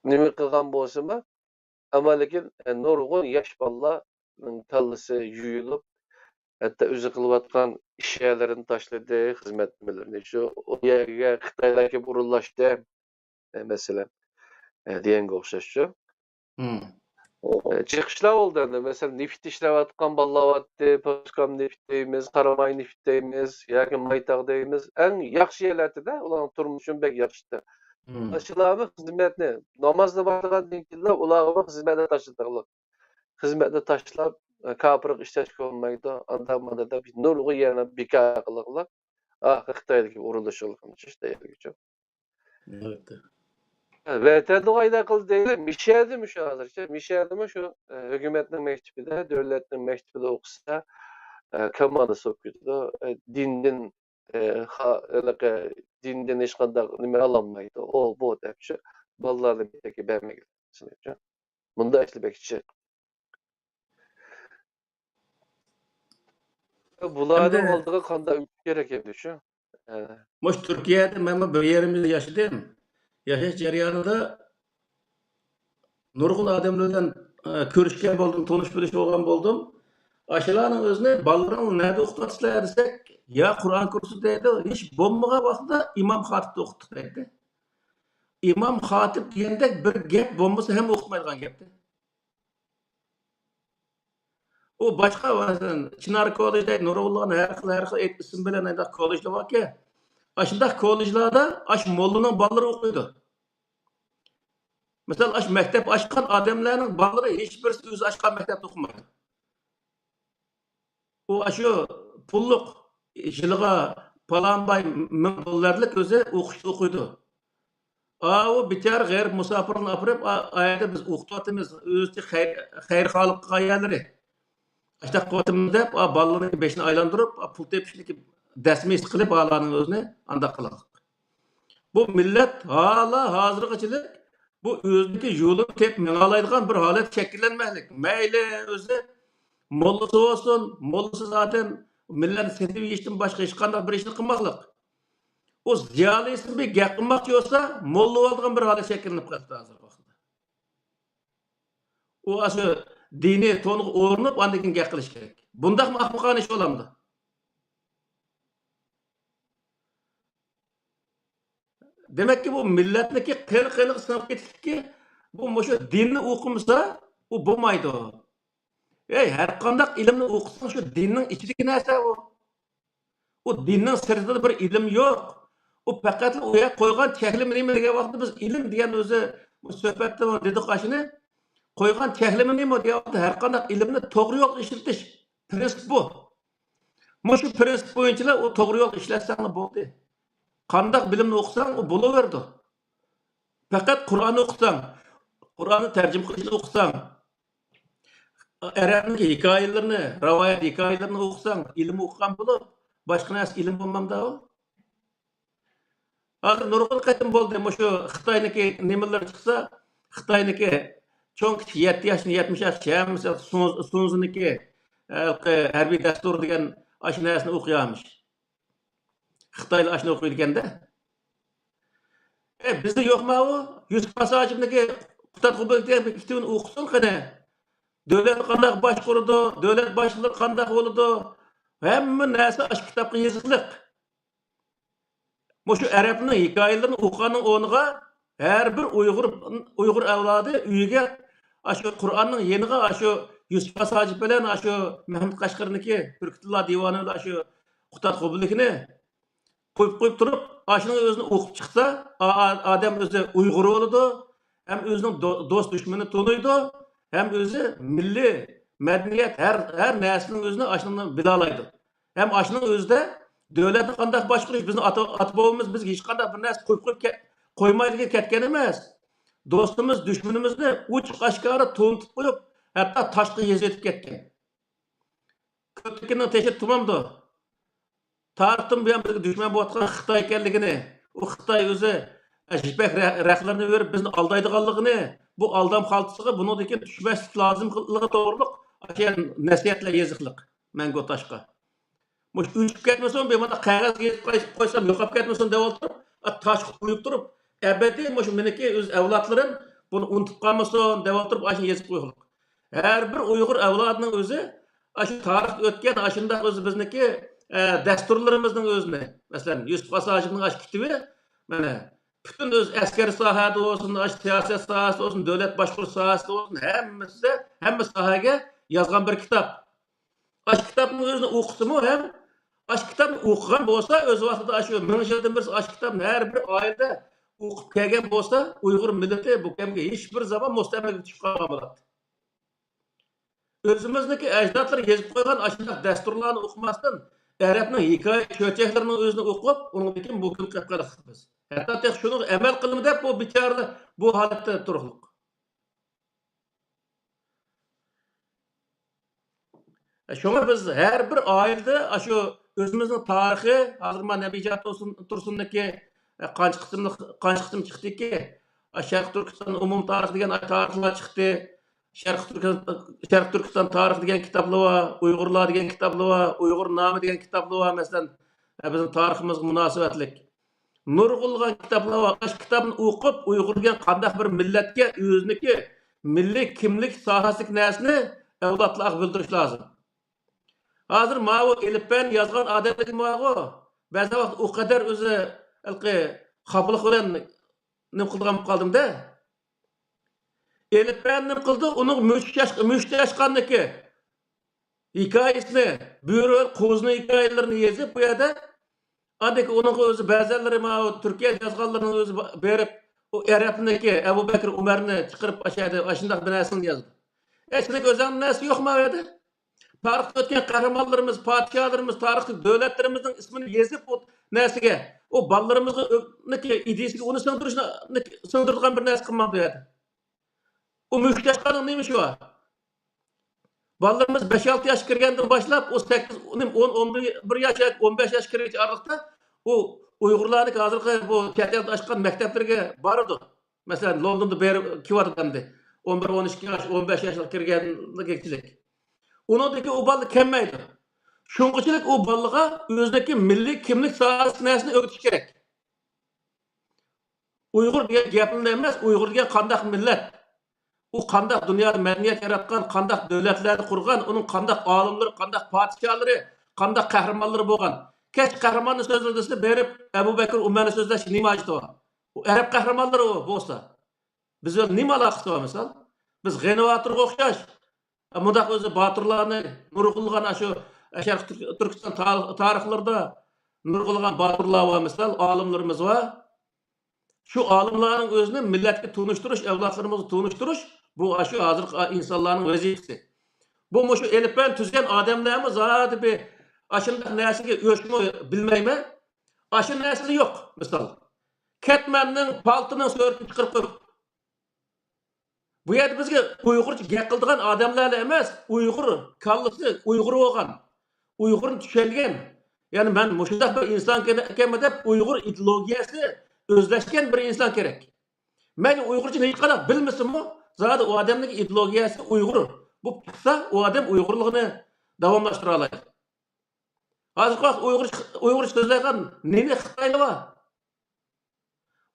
nima qilgan bo'lsa-mu, ama lekin nurg'un yosh bolalarning kallasi yuyilib, hatto o'zi qilayotgan ish yerlarini tashladi, xizmat nimalarni shu o yerga Xitoylarga burilishdi, masalan, deganga o'xshash shu. Chiqishlar oldu endi, masalan, neft ishlayotgan bolalar botdi, Poskam neft deymiz, Qaramay neft deymiz, yoki Maytaq deymiz. Eng yaxshi yerlarda ularning turmushi bek yaxshi. Aşılarımı hizmetini, namazda başlayan dinkiller, ularımı hizmete taşıdırlar. Hizmete taşılap, kapırık işleşik olmaydı, antamada da bir nurgu yerine bika kılırlar. Xitoydagi uruluş olmuş işte yergice. Evet. Ve teduayda kıl değil, mişerdi mi şu hazır? Mişerdi mi şu hükümetin mektubida, devletin mektubida okusa, kamada sokuyordu. Dinden hech qanday nima ololmaydi. O bu deb shu bolalarni bittaga bermagan. Bunda ishlabakchi. Bularning oldiga qanday o'tish kerak edi shu? Mush Turkiyada men bir yerimizde yaşadım. Yaşaş jarayonida nurg'un odamlar bilan ko'rishgan bo'ldim, tonish bilish bo'lgan bo'ldim. Aşılarning o'zini bolalarni nerede o'qityapsizlar desak, ya Qur'on kursi deydi, hech bo'lmagan vaqtda imom xatibda o'qitdik deydi. İmam xatib degandek bir gap bo'lmasa ham o'qimaydigan gapdi. O başqa masalan Chinar kollejda Nurullohni har xil ism bilan aytaq kollejlar borki, ashundaq kollejlarda ash mollaning bolalari o'qiydi. Mesela aş mektep açkan adamların balları hiçbirisi o'zi açkan mektepte okumaydı. O aşı pulluk yılığa palanbay $1000'lık özü okuydu. O bitar gayr musafirni apırıp ayda biz okutatımız özü hayır halık hayalleri. İşte kuvatimizde ballarını beşini aylandırıp pul tepişindeki desmeyiz kılıp ağlarının özünü anda kıladık. Bu millet hala hazırgıçılık bu özündeki yolu tep meğalaydıgan bir halet şekillenmeklik. Meyle özü mollası olsun, mollası zaten millet sendiri işten başka hiç kandak bir işini kılmaklık. O ziyalı isim bir yakınmak yoksa mollu olduğun bir halet şekillenip kalktı hazır vakıda. O aşı dini tonuq oğrunup andakin yakılış gerek. Bundak mı akmıkan iş olamdı? Demek ki bu milletdeki kıyılık sınıf getirdik ki bu şu dinni okumasa o bulmaydı o. Her kandak ilimni okusan şu dinnin içindeki neyse o. O dinnin sırtında bir ilim yok. O fakat oya koygan çeklimi neymi diye vakti biz ilim diyen özü bu söhbette dedik aşını koygan çeklimi neymi diye vakti her kandak ilimni doğru yol işletiş. Prensip bu. Şu prensip boyunca o doğru yol işletsen ne buldu? Kandak bilimni okusan o buluverdi. Fakat Kur'an'ı okusan, Kur'an'ı tercüme kılışını okusan, Arap'ın hikayelerini, rivayet hikayelerini okusan, ilim okukan bulup, başka nasıl ilim bulmam da o. Ağır nurgul qaytım boldu, şu Xitay'niki nimeler çıksa, Xitay'niki Cho'ng kichik 7 yoshdan 70 yoshgacha hammasi Sunziniki harbiy dastur degan ash narsani o'qiyamish. Xitoylar ashuni o'qiydi ekanda. Bizda yo'qmi u? Yusuf Pasajevniki Qutat Qubekdagi kitobini o'qisin qani. Davlat qanday boshqurdi, davlat boshliqlari qanday bo'ladi? Hamma narsa ash kitobga yoziqliq. Mushu arabning hikoyalarini o'qiganning o'rniga har bir Uyg'ur avlodi uyiga ashu Qur'onning yeniga ashu Yusuf Pasajev bilan ashu Mahmud Qashqarniki Turkitilla divonida ashu Qutat Qublikni qo'yib turib, ashuni o'zini o'qib chiqsa, odam o'zi Uyg'ur bo'ladi, ham o'zining do'st dushmanini taniydi, ham o'zi milliy madaniyat har narsaning o'zini ashuni bilalaydi. Ham ashuning o'zida davlatni qanday boshqarish bizni ata-bobamiz bizga hech qanday bir narsa qo'ymaydigan ketgan emas. Do'stimiz, dushmanimizni uch-qashqari to'ntib qo'yib, hatto toshqa yezib ketgan. Ko'pchilikning teshi tamomdi. Tarixdan buyon bizga dushman bo'layotgan Xitoy ekanligini, u Xitoy o'zi jipak raqlarni berib bizni aldaydiganligini, bu aldam xaltasiga buningdan tushmaslik lozimligi to'g'riliq nasihatlar yoziqliq. Mango toshqa. Mush o'chib ketmasin, bemanda qog'ozga yozib qo'ysam yo'qolib ketmasin deb o'tirib, tosh qo'yib turib, abadiy mush meniki o'z avlodlarim buni unutib qolmasin deb o'tirib, ashuni yozib qo'ylik. Har bir Uyg'ur avlodining o'zi shu tarix o'tgan, shunday o'zi bizniki dasturlarimizning o'zini, masalan, Yusuf Pasajevning kitobi, mana bütün o'z askari sohada bo'lsin, siyosat sohasida bo'lsin, davlat boshqarish sohasida bo'lsin, hamma sohaga yozgan bir kitob. Ash kitobni o'zini o'qisimi ham ash kitobni o'qigan bo'lsa, o'z vaqtida shu 1000 yildan beri ash kitobni har bir oilada o'qib kelgan bo'lsa, Uyg'ur millati bu kamga hech bir zaman mustamlaka tushib qolgan bo'ladi. O'zimizniki ajdodlar yozib qo'ygan ashunday dasturlarni o'qimasdan arabning hikoya cho'chaklarini o'zini o'qib, undan bu kun qilib qoldik biz. Hatto shuni amal qilma deb bu bechoralar bu holatda turiblik. Şoňa biz her bir aýylda aşu özümizning taryhy, hazır men Nebijat Tursunniki qancha qism chiqdiki, Şarq Türkistan umum taryhy degan taryhlar chiqdi. Şarq Türkistan taryhy degan kitaplar var, Uyg'urlar degan kitaplar var, Uyg'ur nomi degan kitaplar var. Masalan, bizning taryhymizga munosabatlik. Nurg'ulg'an kitaplar var. Aş kitapni o'qib, Uyg'ur degan qanday bir millatga o'ziniki milliy kimlik sohasida narsani avlodlarga bildirish lozim. Hazır mavu elifben yazgan adamdaki mavu. Bazı vaqt o kadar özü qabılık bilen nim qılgan qaldım da. Elifben nim qıldı, onun müşteşqanniki hikayesini, büyürül qo'zni hikayelerini yazıp bu yerda adaki onun özü bazıları mavu Türkiye yazganlarının özü berip o Arapniki Ebu Bekir Umar'ni chiqirib aşındaq bir narsani yazdı. Eşlik özünün nasi yok mu yerda? Tarixda o'tgan qahramonlarimiz, podshohlarimiz, tarixiy davlatlarimizning ismini yozib o narsaga, o balalarimizga ideyasiga uni singdirgan bir narsa qilmadi edi. O müşteşqaning nima shu? Balalarimiz 5-6 yosh kirgandan boshlab, o 8, 10, 11 yosh, 15 yosh kirgan aralıqda o Uyg'urlarning hozirgi bu chet elda ochgan maktablarga boradi. Masalan, Londonda berib keladi. 11-12 yosh, 15 yoshga kirganlik. Onundaki o balı kemmaydi. Şunqachilik o balığa o'zidagi milliy kimlik sohasini o'rgatish kerak. Uyg'ur degan gapni emas, Uyg'ur degan qanday millat, u qanday dunyoda madaniyat yaratgan, qanday davlatlarni qurgan, uning qanday olimlari, qanday podshohlari, qanday qahramonlari bo'lgan. Kech qahramonni so'zladisi berib, Abu Bakr Umarni so'zlash nima ajdi? U arab qahramonlari bo'lsa, biz nima aloqasi bor misol? Biz G'enovatorga o'xshash Mudaq özü batırlarını nurgulgan aşu Şarq Türkistan tarihlerinde nurgulgan batırlar var misal, alimlerimiz var. Şu alimlerin özünü milletki tunuşturuş, evlatlarımızı tunuşturuş, bu aşu hazır insanların vazifesi. Bu şu elifben tüzgen adamlarımız zaten bir aşındak nesli ölçümü bilmeyme, aşın nesli yok misal. Ketmen'nin paltının sörtünü çıkırıp bu yerda bizga Uyg'urcha gap qiladigan odamlar emas, Uyg'ur kallasi, Uyg'ur bo'lgan, Uyg'urni tushungan. Ya'ni men mushundaq bir inson ekanman deb Uyg'ur ideologiyasi o'zlashgan bir inson kerak. Men Uyg'urcha hech qanday bilmasimmi, zaten o adamın ideologiyası Uygur. Bu çıksa o adam Uygurluğunu davamlaştıra alaydı. Hazır bak Uygur sözlerken nene Xitaylı var.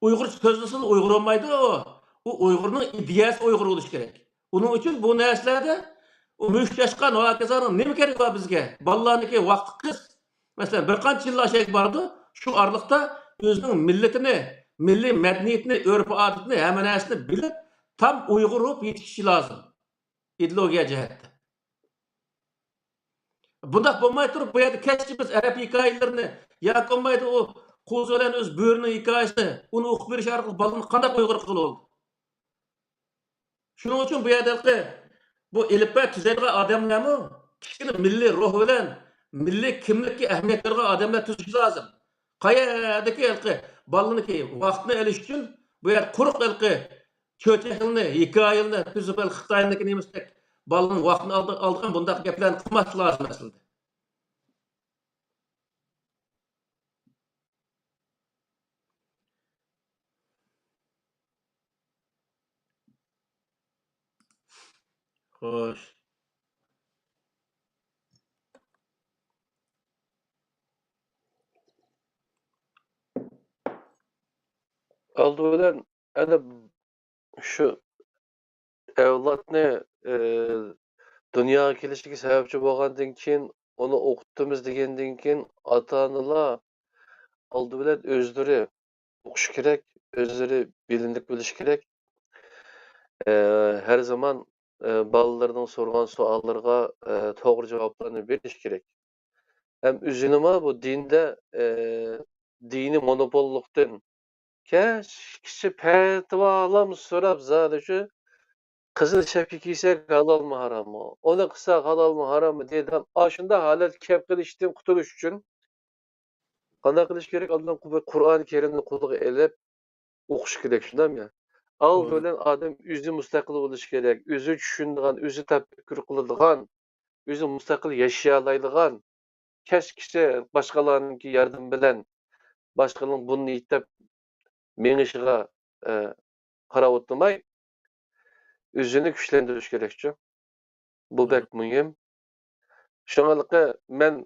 Uygur sözlüsün Uygur olmaydı o. O Uygur'un ideyası Uygur oluş gerek. Onun için bu nerselerde o müşteşkan o hakezanın ne gerek var bizge? Ballarınki vakti kız. Mesela bir kaç yıl aşağı vardı. Şu aralıkta özünün milletini, milli medeniyetini, örf adetini, hemen hersini bilip tam Uygur olup yetişişi lazım. İdeolojiye cihette. Bundak bolmay turup bu yerda keçti biz Arap hikayelerini ya olmaydı o qo'z bilan o'z bo'rining hikoyasini uni o'qib berish orqali bolani qanday uyg'ur qilib oldi. Shuning uchun bu yerda bu ilpa tuzadigan odamlarmi kichkina milliy ruh bilan milliy kimlikka ahamiyat bergan odamlar tuzish lozim. Qayerdagi bolaniki vaqtni olish uchun bu yer quruq cho'chaqni hikoyani tuzib Xitoynikini emasdek bolaning vaqtini oldigan bunday gaplarni qilmaslik lozim aslida. Xo'sh. Aldı bilen ana şu evlatni dunyoga kelishiga sababchi bo'lgandan keyin uni o'qitamiz degandan keyin ota-onalar oldi bilan o'zlari o'qish kerak, o'zlari bilimli bo'lish kerak. Her zaman bolalarning so'ragan savollariga to'g'ri javoblarni berish kerak. Hem üzünüme bu dinde dini monopolluktan kişi petvalam so'rab zadi şu qizil shapka kiysak halol mı haram mı? Onu qilsak halol mı haram mı dedim. Aşında halat kep qilishdan qutulish uchun qanday qilish kerak? Aldan Qur'oni Karimni qo'liga elib o'qish kerak, shundaymi? Al bilan odam o'zi mustaqil bo'lishi kerak, o'zi tushunadigan, o'zi tafakkur qiladigan, o'zi mustaqil yashay oladigan, kishi boshqalarning yordam bilan boshqalarning buni yetib menishiga qarab o'tmay o'zini kuchlantirish kerakchi. Bu bek muhim. Şoňalyka ben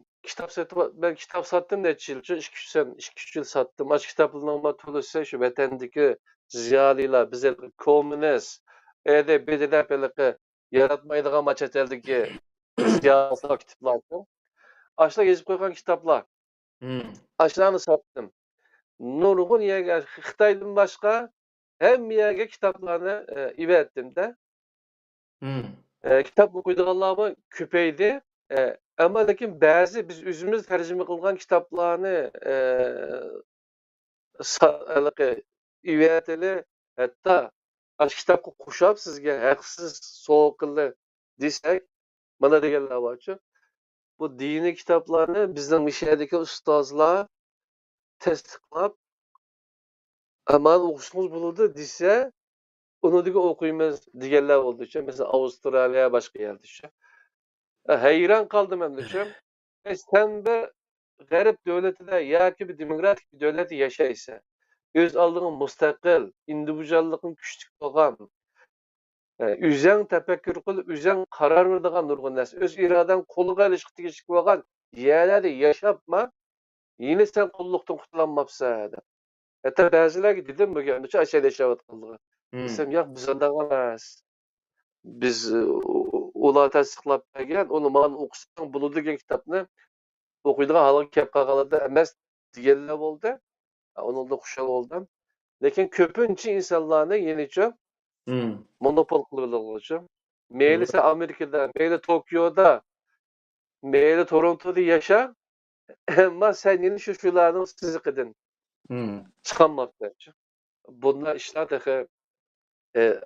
kitap sattım neçe yılça, 2-3 yıl sattım. Aç kitaplarına tuluşsa şu vatandaki ziyalılar, bize komünist, bedelep belki yaratmaydıgan maçeteldeki ziyalılar kitaplar. Aşağı gezip koygan kitaplar. Aşağıını sattım. Nurgun yerge Xitaydan başka hem yerge kitaplarını ivettim de. Kitap okuyduğanlarımı köpeydi. Ama lakin bazı biz özümüz tercüme kılgan kitaplarını iveteli hatta aş kitapı kuşap sizge haksız soğuklı desek bana degenler var ki bu dini kitaplarını bizden işedeki ustazlar tasdiqlab aman okusunuz bulurdu dese onu diye okuyamaz degenler oldu için mesela Avustralya başka yerde işte. Hayran kaldım hem de şu. Sen de garip devletinde ya ki bir demokratik bir devleti yaşaysa, öz aldığın müstakil, individuallıkın güçlük olan, üzen tefekkür kılıp, üzen karar verdiğin nurgun nas, öz iraden koluğa ilişki teşvik olan yerlerde yaşapma, yine sen kulluktan kurtulanmapsa. Hatta bazılar dedim bugün, şu aşağıda yaşavat kıldığı. Desem, ya biz anlagamaz. Biz ular tasdiqlab bergan, onu man o'qisang bo'ladi degan kitobni o'qiydigan hali kelib qolganlarda emas deganlar bo'ldi. Onunda xushal bo'ldim. Lekin ko'pincha insonlarni yenicha monopol qilib oluvchi. Mayli sen Amerikada, mayli Tokioda, mayli Torontoda yasha, ammo sen yeni shularning siziqidan chiqolmabdi. Bunlar ishlar dahi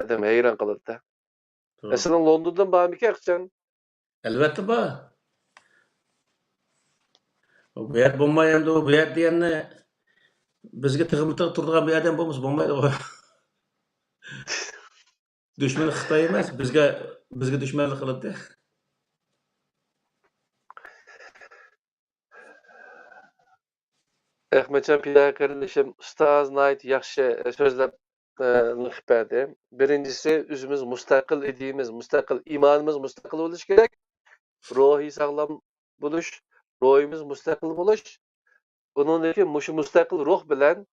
adam hayron qiladi. Senin London'dan bağımlı ki Elbette var. Bu yer bolmaýandy, bu yer diýende bizge tigimli turdigan bir adam bolmasa bolmaýdy go. Düşman Xitoy emas, bizge düşmanlyk kılady. Ahmetcan Piyaka kardeşim, ustaz nayt yaxşı sözler nıhbedi. Birincisi özümüz müstakil ideyimiz, müstakil imanımız müstakil buluş gerek. Ruhi sağlam buluş, ruhimiz müstakil buluş. Bunundaki muşu müstakil ruh bilen,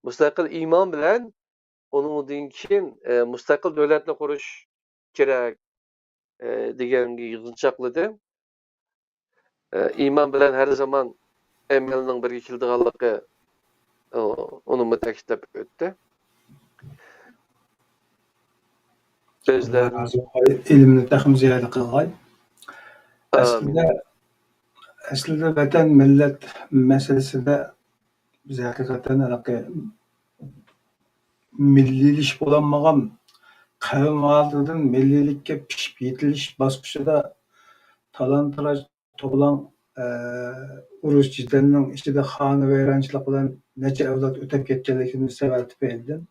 müstakil iman bilen onundan keyin müstakil devletni qurish kerak deganga yig'inchoqladi. İman bilan har zaman amalning birga keladiganligi uni ta'kidlab o'tdi. So'zlar ilmni taxmin ziyada qilg'ay. amin. Aslida vatan millat masalasida biz haqiqatan milliylik bo'lolmagan qavm oldidan milliylikka pishib yetilish bosqichida talon-taroj to'plam urush jidalning ichida xona vayronchilik bilan necha avlod o'tib ketganligini sabab tufaylidan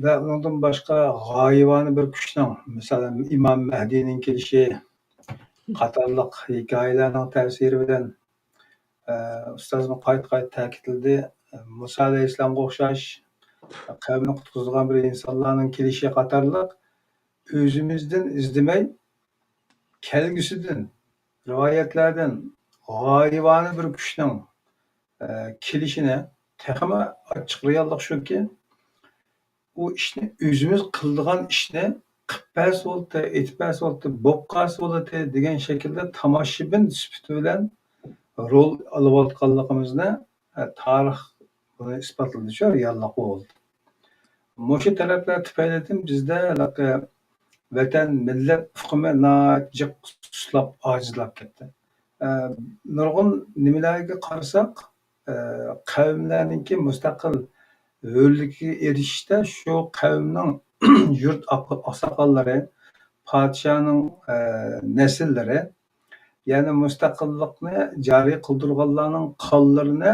ve ondan başka g'oyibona bir kuchning, masalan İmam Mahdiyning kelishi qatorliq hikoyalarning ta'siri bilan ustozimiz qayta ta'kidladi. Musa alayhissalomga o'xshash qavmni qutqizgan bir insonlarning kelishi qatorliq o'zimizdan izlamay kelgusidan rivoyatlardan g'oyibona bir kuchning kelishini texmi ochiq reallik shuki, o ishni o'zimiz qildigan ishni qilpas bo'ldi, etpas bo'ldi, bo'qqas bo'ldi degan shaklda tomoshabin sifati bilan rol olayotganligimizni tarix buni isbotladi. Shu reallik bo'ldi. Mushu taraflar tufaylidan bizda vatan millat hukmi jiq suslab ojizlab ketdi. Nurg'un nimalarga qarasak, qavmlarningki mustaqil hürlükü erişte şu kavmning yurt oqsoqollari, podshoning nesillari, yani mustaqillikni joriy qildirganlarning qonlarini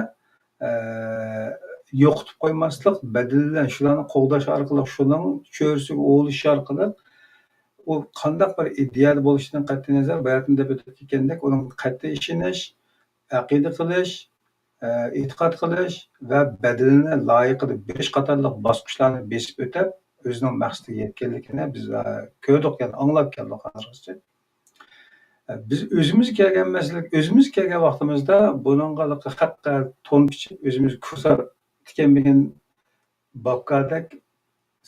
yo'qotib qo'ymaslik badalidan shularni qo'g'dash orqali, shuning cho'rsiga o'lish orqali u qanday bir ideal bo'lishidan qat'iy nazar bayatında deb o'tib ketgandek, uning qat'iy ishonish, aqida qilish, e'tiqod qilish va badalini loyiqida berish qatorliq bosqichlarni besib o'tib, o'zining maqsadiga yetganligini biz ko'rdik, yani anglab keldik hozirgacha. Biz o'zimiz kelgan masala, o'zimiz kelgan vaqtimizda buningga haqqa to'n pichib, o'zimiz kursor tikanmagan bobkadek,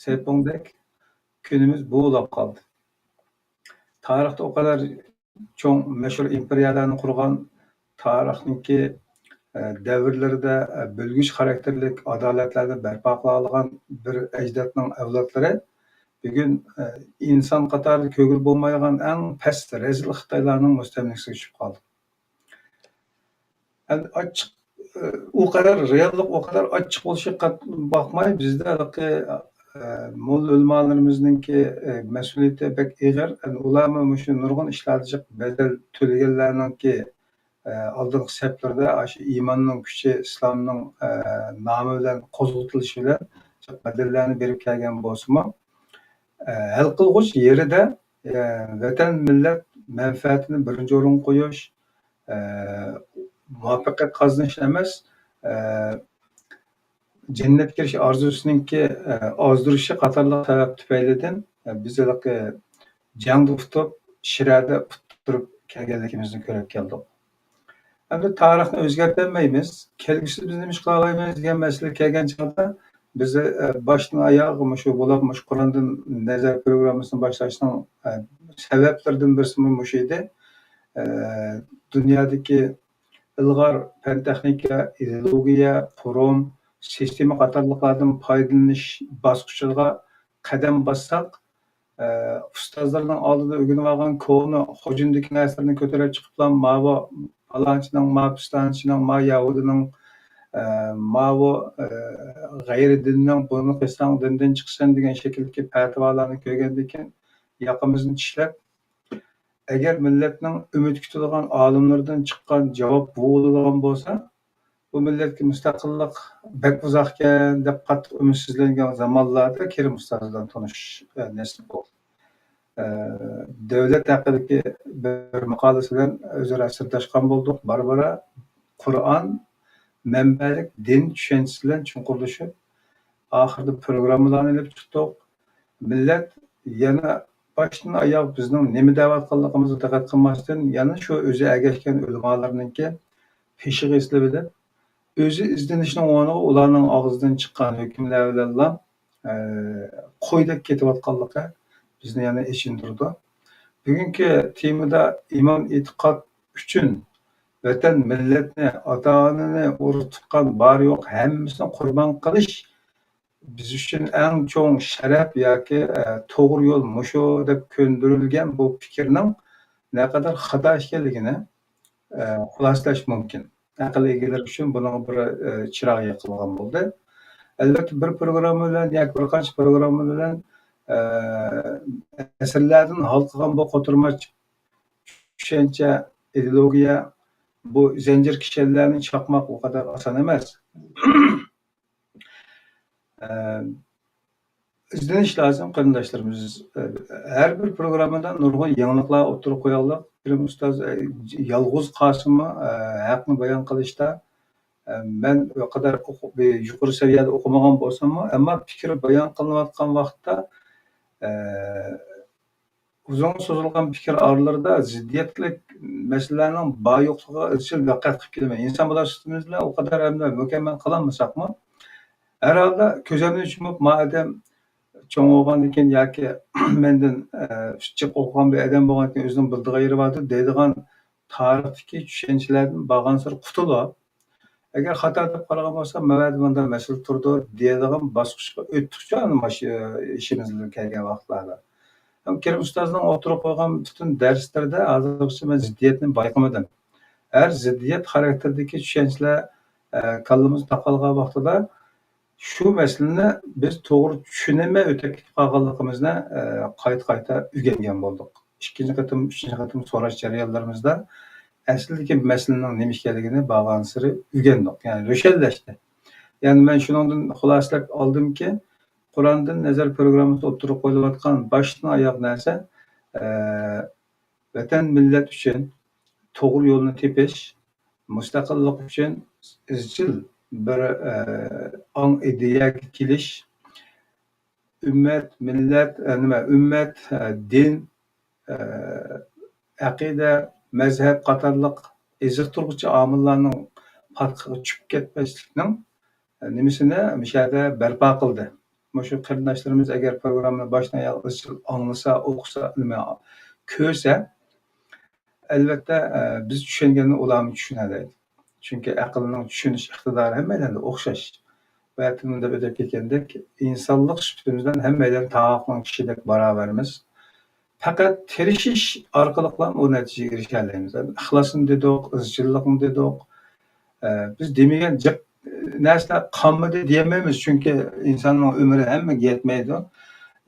sepongdek kunimiz bo'lib qoldi. Tarixda o kadar cho'ng mashhur imperiyalarni qurgan tarixniki davrlarida bölgüç xarakterlik adolatlarni barpo qila olgan bir ajdodning avlodlari bugun inson qatori ko'ngil bo'lmaydigan eng past rezil Xitoylarning mustamlikasiga tushib qoldi. Ochiq o kadar reallik o kadar ochiq bo'lishiga bakmay bizda mo'l ulmolarimizningki mas'uliyati bek ig'ir. Ularmi shu nurg'un ishlarga bedel to'laganlarningki aldığımız sebeplerde imanın gücü, İslam'ın namı bilen qo'zg'atilishi bilan bedellerini berib kelgan bo'lsa-mu, hal qilg'uch yerida vatan millat manfaatini birinchi o'ringa qo'yish, muvaffaqiyat qozonish emas, jannatga kirish orzusiningki ozdirishi qatorliq sabab tufaylidan biz jangda tutib, shirada turib kelganligimizni ko'rib keldik. Hem de tarixni o'zgartirmaymiz, kelgusi biz nima qila olamiz degan masala kelgan chog'da bizni boshdan oyog'i shu bo'lib, shu Qur'ondan nazar programmasini boshlashning sabablaridan birisi shu edi. Dunyodagi ilg'or fan texnika, ideologiya, qurum, sistema qatorliqlardan foydalanish bosqichiga qadam bossak, ustozlarning oldida o'rganib olgan ko'ni hujumdagi narsalarni ko'tarib chiqiblar, mavo Falançının, Pakistançının, Yahudi'nin, gayri dininin bunu kısan dinden çıksan degen şekildeki petvalarını köygendeki yakımızın çişlep, eğer milletinin ümit kütülüğün alimlerden çıkan cevap bu olulağın bolsa, bu milletki müstakillik bek uzakken dep qattiq ümitsizlengen zamanlarda Kerim Ustaz'dan tanış nesip oldu. Devlet haqidagi bir maqolasi bilan o'zaro sirdoshgan bo'ldik. Barbara Qur'on manbalik din tushunchasi bilan chunqurlashib, Ahırda programmalarni ilib chiqdik. Millat yana başdan oyoq bizning nima deyotganligimizni diqqat qilmasdan yana shu o'zi agashgan ulamolarniki peshig'i eslab edib, o'zi izlanishni o'rniga ularning og'zidan chiqqan hukmlar bilan qo'ydek ketayotganligi bizni yana ichindirdi. Bugungi temada iymon e'tiqod uchun vatan millatni ota-onani urug' tuqqan bor yo'q hammasini qurbon qilish biz uchun eng cho'ng sharaf yoki to'g'ri yo'l mushu deb ko'ndirilgan bu fikrning naqadar xato ekanligini xulosalash mumkin. Aql egalari uchun buning bir chiroq yoqilgan bo'ldi. Albatta bir programma bilan yoki bir qancha programma bilan asrlardan halqagan bu qo'tirmaч tushuncha, ideologiya, bu zanjir kishanlarni chaqmoq o kadar oson emas. İzleniş lazım qarindoshlarimiz. Her bir programmada nurg'un yangiliklar o'tirib qo'yaylik. Pirim ustoz yolg'iz Qosimni haqni bayon qilishda men o kadar yuqori saviyada o'qimagan bo'lsam-mu, ammo fikr bayon qilinayotgan vaqtda uzun so'zilgan fikr oralarida ziddiyatlik masalalarning bor yo'qligiga izchil diqqat qilib kelmaydi. İnson bo'listimizda o kadar ham mukammal qilolmasakmi, herhalde ko'zimni yumib madem cho'ng bo'lgandan keyin yoki mendan ustiq o'qigan bir odam bo'lgandan keyin o'zining bildig'i yeri bordir deydigan tarixdagi tushunchalardan borgan sari qutulib, agar xato deb qaragan bo'lsa, mana bunday masala turdi deydigan bosqichga o'tdikcha mana shu ishimizga kelgan vaqtlarda. Kerim ustozning o'tirib qo'ygan butun darslarda hozirgacha men ziddiyatni bayqamadim. Her ziddiyat xarakterdagi tushunchalar kallamizda taqalgan vaqtida şu meseleni biz to'g'ri tushunmay o'tib qolganligimizni qayta o'rgangan bo'ldik. Ikkinchi qatim, uchinchi qatim so'rash jarayonlarimizda aslidagi masalaning nima ekanligini borgan sari o'rgandik. Ya'ni ro'shanlashdi. Ya'ni men shundan xulosalab oldimki, Qur'ondan nazar programmasi o'tirib qo'yilayotgan boshdan oyoq narsa vatan millat uchun to'g'ri yo'lni tepish, mustaqillik uchun izchil bir an ideyaga kelish, ümmet, millet, ümmet, din, aqida, mazhab qatorliq eziq turg'uchi omillarning patqiga tushib ketmaslikning nimasini mishada barpo qildi. Shu qarindoshlarimiz agar programmani boshdan oyoq anglasa, o'qisa, ko'rsa, albatta biz tushunganni ular tushunadi. Çünkü aqlning tushunish iqtidori hammalarga o'xshash. Bayatımda ödep ketgandek, insanlık sütümüzden hammalar tağaqning kishidek barobarmiz. Faqat tirishish orqali o natijaga erisha olamiz. Ixlosni dedik, izchillikni dedik. Biz demagan narsa qolmadi deyamaymiz, chunki insonning umri hammaga yetmaydi.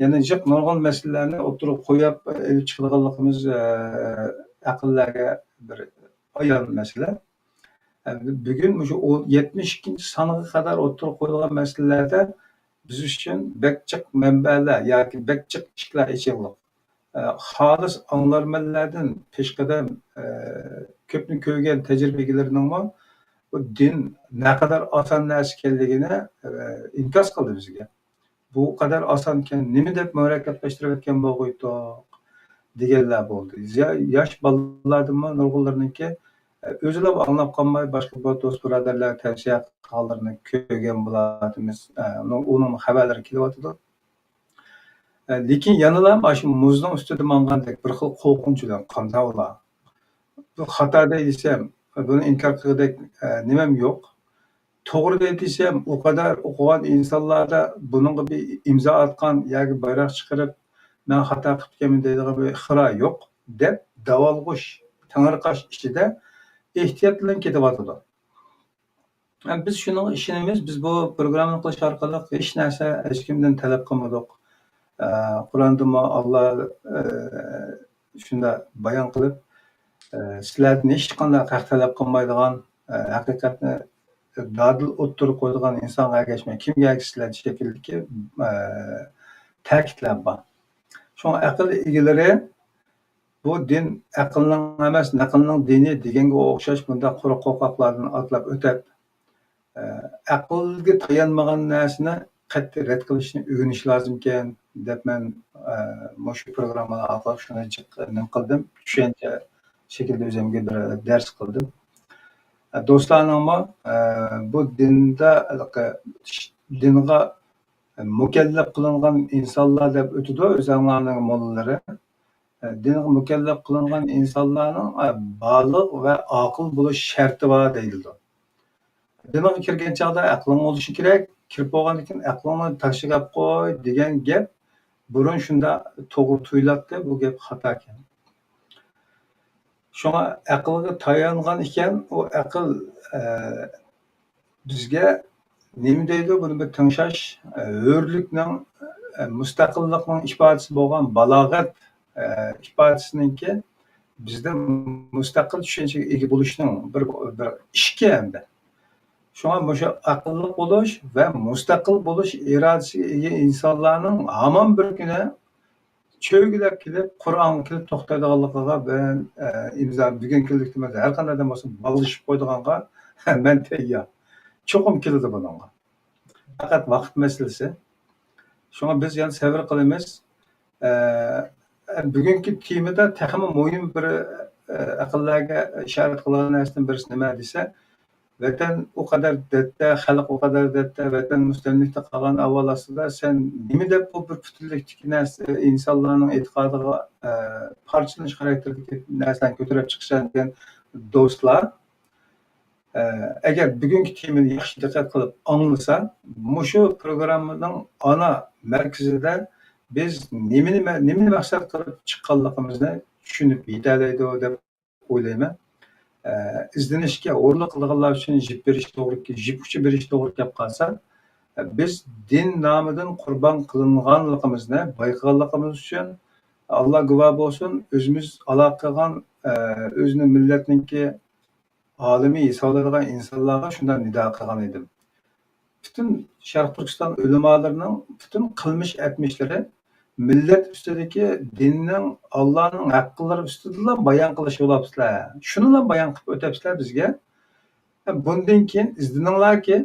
Yana jiq nurg'un masalalarni o'tirib qo'yib ilib chiqilganligimiz aqllarga bir ayon masala. Bugün şu 72. sanığa kadar oturup koyulan meselelerde biz için bekçik menbeler, yani bekçik işler içinlik. Halis anlarmalardan peşkadem köpünü köygen tecrübegilerinin var. Bu din ne kadar asan narsa ekanligini inkos qildi bizga. Bu kadar asanken nima deb murakkablashtirilayotgan bo'ldi deganlar bo'ldi. Yosh bolalardan nurg'unlarniki özüle anlap kalmay başka bir dost birodarlar tavsiye qilganlarini ko'rgan bo'ladimiz. Onun xabarlari kelyapti. Lekin yanıla shu muzning ustida mangandek bir xil qo'rqinchlar qandavlar. Bu xato desam, buni inkor qilgandek nimam yo'q. To'g'ri desam, o kadar o'qigan insonlarda buningga bir imzo atgan yoki bayroq chiqarib, men xato qilibman deydigan bir ixtiro yo'q deb davolg'ish, tangirqash ichida ehtiyot bilan ketyapti. Yani biz şunun işimiz, biz bu programını qilish orqali hech narsa hech kimdan talab qilmadik. Qur'onda Allah shunda bayon qilib, sizlardan hech qanday haq talab qilmaydigan, haqiqatni dadil o'ttirib qo'yadigan insonga ergashmay, kimga ergashsizlar shekildagi ta'kidlar bor. Shu aql egalari bu din aqlning emas, naqlning dini deganga o'xshash bunda quruq qo'qoqlardan atlab o'tib, aqlga tayanmagan narsani qat'iy rad qilishni o'rganish lozim ekan deb men shu programmalar orqali shuni nima qildim, tushuncha shaklda o'zimga bir dars qildim. Do'stlarningmi bu dinga mukallaf qilingan insonlar deb o'tadi o'zinglarning mo'llalari. Dinga mukallaf qilingan insonlarning baliq va aql bo'lish sharti bor deyiladi. Dinga kirgan chog'da aqling bo'lishi kerak, kirib bo'lgandan keyin aqlingni tashlab qo'y degan gap burun shunda to'g'ri tuyuladi, bu gap xato ekan. Shunga aqlga tayangan ekan, u aql bizga nima deydi, buni bir tingshash, hurlikning, mustaqillikning ifodasi bo'lgan balog'at ifodasininki bizda mustaqil tushunchaga ega bo'lishning bir ishki hamda. Shunga o'sha aqlli bo'lish va mustaqil bo'lish irodasiga ega insonlarning hamon bir kuni cho'gilab kelib Qur'onga kelib to'xtaydiganligiga ben imzo bugun keldik har qanday bo'lsa bog'lashib qo'ydiganga men tayyor. Cho'qim keladi bunga. Faqat vaqt masalasi. Shunga biz yana sabr qilamiz. Bugungi temada taxmin muhim bir aqllarga ishorat qilgan narsadan birisi nima desa, vatan o kadar dette, xalq o kadar dette, vatan mustamlikda qolgan avval aslida sen nima deb bu bir butunlikdagi narsa insonlarning e'tiqodiga parchalanish xarakterdagi narsani ko'tarib chiqishgan degan do'stlar, agar bugungi temani yaxshi diqqat qilib anglasa, shu programmaning ana markazida biz nimani maqsad qilib chiqqanligimizni tushunib yetalaydi deb o'ylayman. İzlenişke o'rnak qilganlar uchun jip berish to'g'ri, jip kuchi berish to'g'ri kelib qolsa, biz din nomidan qurbon qilinganligimizni bayqaganligimiz uchun Alloh guvoh bo'lsin, o'zimiz aloqa qilgan o'zini millatniki olimiy hisoblangan insonlarga shundan nido qilgan edim. Bütün Sharq Turkiston ulamolarining bütün qilmish etmishlari millet üstündeki dinning, Allah'ın haqqilari ustida bayon qilish bo'libsizlar. Shuni bayon qilib o'tabsizlar bizga. Bundan keyin izlaninglarki,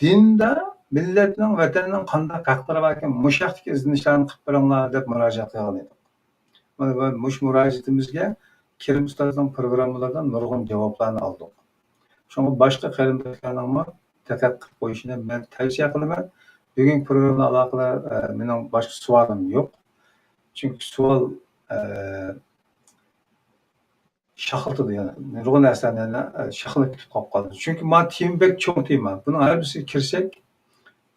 dinda millatning, vatanning qanday haqqilari bor ekan, mushaqdagi izlanishlarni qilib beringlar deb murojaat qilgan edim. Mana mush murojaatimizga Kerim ustozning programmalaridan nurg'un javoblarni oldik. Shunga boshqa qarindoshlarning diqqat qilib qo'yishini men tavsiya qilaman. Bugün programla alakalı benim başka sualım yok. Çünkü sual şakıltıdı yani. Nurg'un narsalarni şakılıp ketib qoldi. Çünkü men tim bek cho'ng tema. Buni har birisiga kirsek,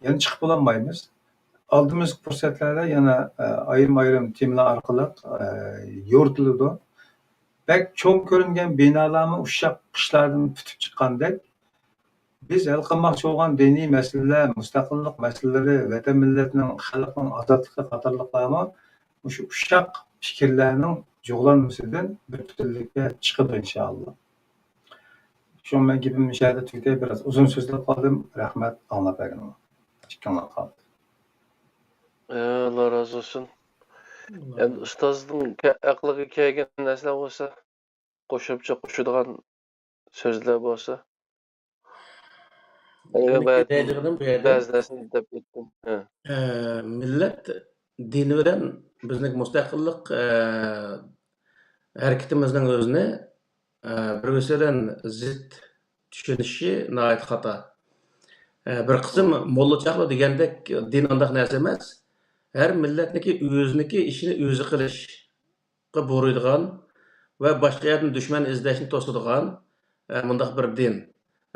yana chiqib bo'lmaymiz. Oldimizgi fursatlarda yana ayrim temalar orqali yoritiladi. Bek cho'ng ko'ringan binolarni ushshaq qishlardan tutib chiqqandek, biz hal qilmoqchi bo'lgan diniy masalalar, mustaqillik masalalari, vatan millatning, xalqning ozodligi qatorliqlarni shu ushshaq fikrlarning jug'lanmasidan bir butunlikka chiqadi inshaalloh. Shu men gapimni mishada tugitay, biraz uzun so'zlab qoldim. Rahmat, anglab berganingiz. Chiqqanlar qoldi. Allah razı olsun. Yani ustozning aqliga kelgan narsalar bo'lsa, qo'shimcha qo'shadigan so'zlar bo'lsa. Ba'zilarini deb o'tdim. Millet dini bilan bizning mustaqillik harakatimizning o'zini bir-biridan zid tushunishi nihoyat xato. Bir qism mollachaqlar degandek din undaq narsa emas. Her millatniki o'ziniki ishini o'zi qilishga boradigan va boshqa yerdan dushman izlashni to'sadigan bundaq bir din.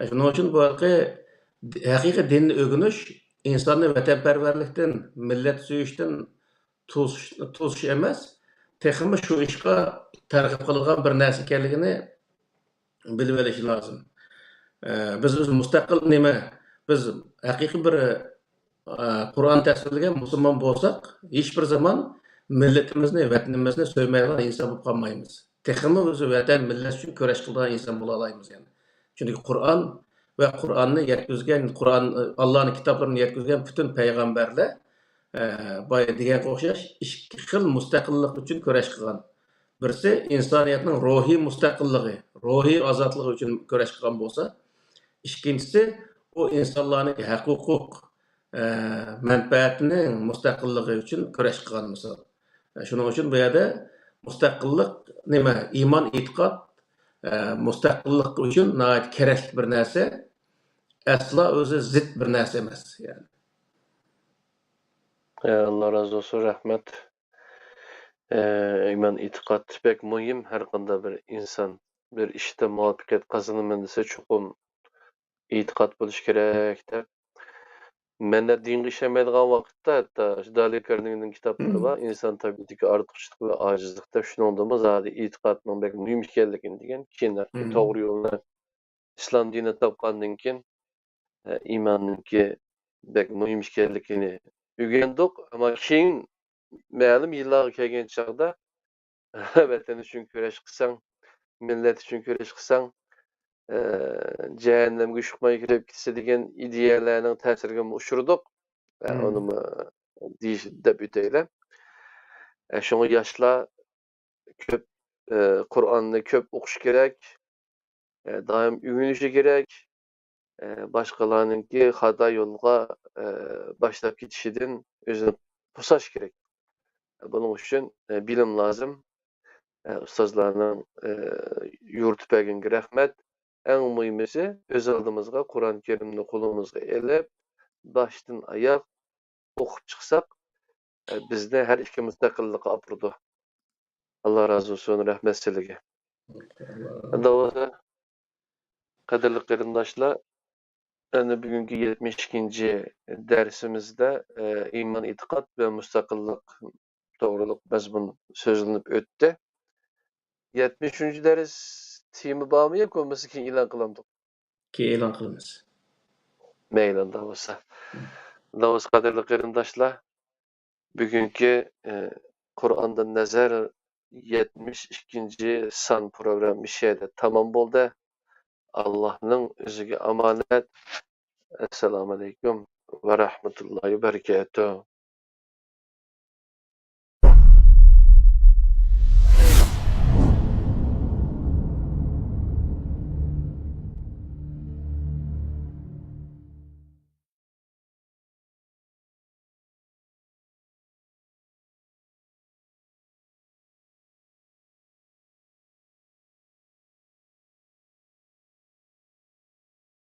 Shuning uchun bu haqiqiy dinni o'rganish insonni vatanparvarlikdan, millat suyishdan to'sish emas, texmi shu ishga targ'ib qilgan bir narsa ekanligini bilib olish lozim. Biz mustaqil nima, biz haqiqiy bir Qur'on tasvirlagan musulmon bo'lsak, hech bir zaman millatimizni, vatanimizni so'ymaydigan inson bo'lib qolmaymiz. Texmi o'zi vatan, millat uchun kurash qilgan inson bo'la olamiz yani. Chunki Qur'on ve Kur'an'ı yetkizgen, Allah'ın kitaplarını yetkizgen bütün peygamberler degan o'xshash ikki xil mustaqillik uchun kurash qilgan. Birisi insoniyatning ruhiy mustaqilligi, ruhiy ozodligi uchun kurash qilgan bo'lsa, ikkinchisi o insonlarning haq-huquq, manfaatining mustaqilligi uchun kurash qilgan misol. Shuning uchun bu yerda mustaqillik nima? Iymon, e'tiqod mustaqillik uchun nihoyat kerakli bir narsa. Aslo o'zi zid bir narsa emas. Yani. Allah razı olsun, rahmet. İman, itiqat pek mühim. Her qanday bir insan bir işte muvaffaqiyat qazanaman dese çoxum itiqat bo'lish kerak deb. Menda dinga ishonmaydigan vaqtda hatto Dali Karningning kitoblari bor, inson tabiatidagi ortiqchilik va ojizlik deb shuningdami zodi e'tiqodning bek muhim ekanligini degan. Keyin to'g'ri yo'lni islom dinini topgandan keyin iymonninki bek muhim ekanligini o'rgandik, ammo keyin ma'lum yillarga kelgan chog'da vatan uchun kurash qilsang, millat uchun kurash qilsang, cehennemge uşukmaya girip gitse degan ideyalarning ta'siriga uchirdik. Onu deb öteyle. Şunu yaşlar köp Kur'an'ı köp okuş gerek, daim ügünüşü gerek, başkalarınınki hata yolga başlap gitişidin özünü pusaş gerek. Bunun için bilim lazım. Ustazlarının yurtup bergenге rahmet. En mühimisi öz aldığımızga Kur'an-ı Kerim'ni kolumuzga elip baştan ayak okup çıksak bizde her iki müstakillik apurdu. Allah razı olsun, rahmet silige. Davada kadirli qarindoshlar, yani bugünkü 72. dersimizde iman, itiqat ve müstakillik doğruluk mazmun sözlenip öttü. 73. ders temi var mı yok olması ki ilan kılamdık. Ki e'lon qilamiz. Meylan davası. Davası kadirli qarindoshlar, bugünkü Kur'an'da nazar 72. san program bir şeyde tamam oldu. Allah'ın özüge emanet. Esselamu aleyküm ve rahmetullahi ve berekatuhu.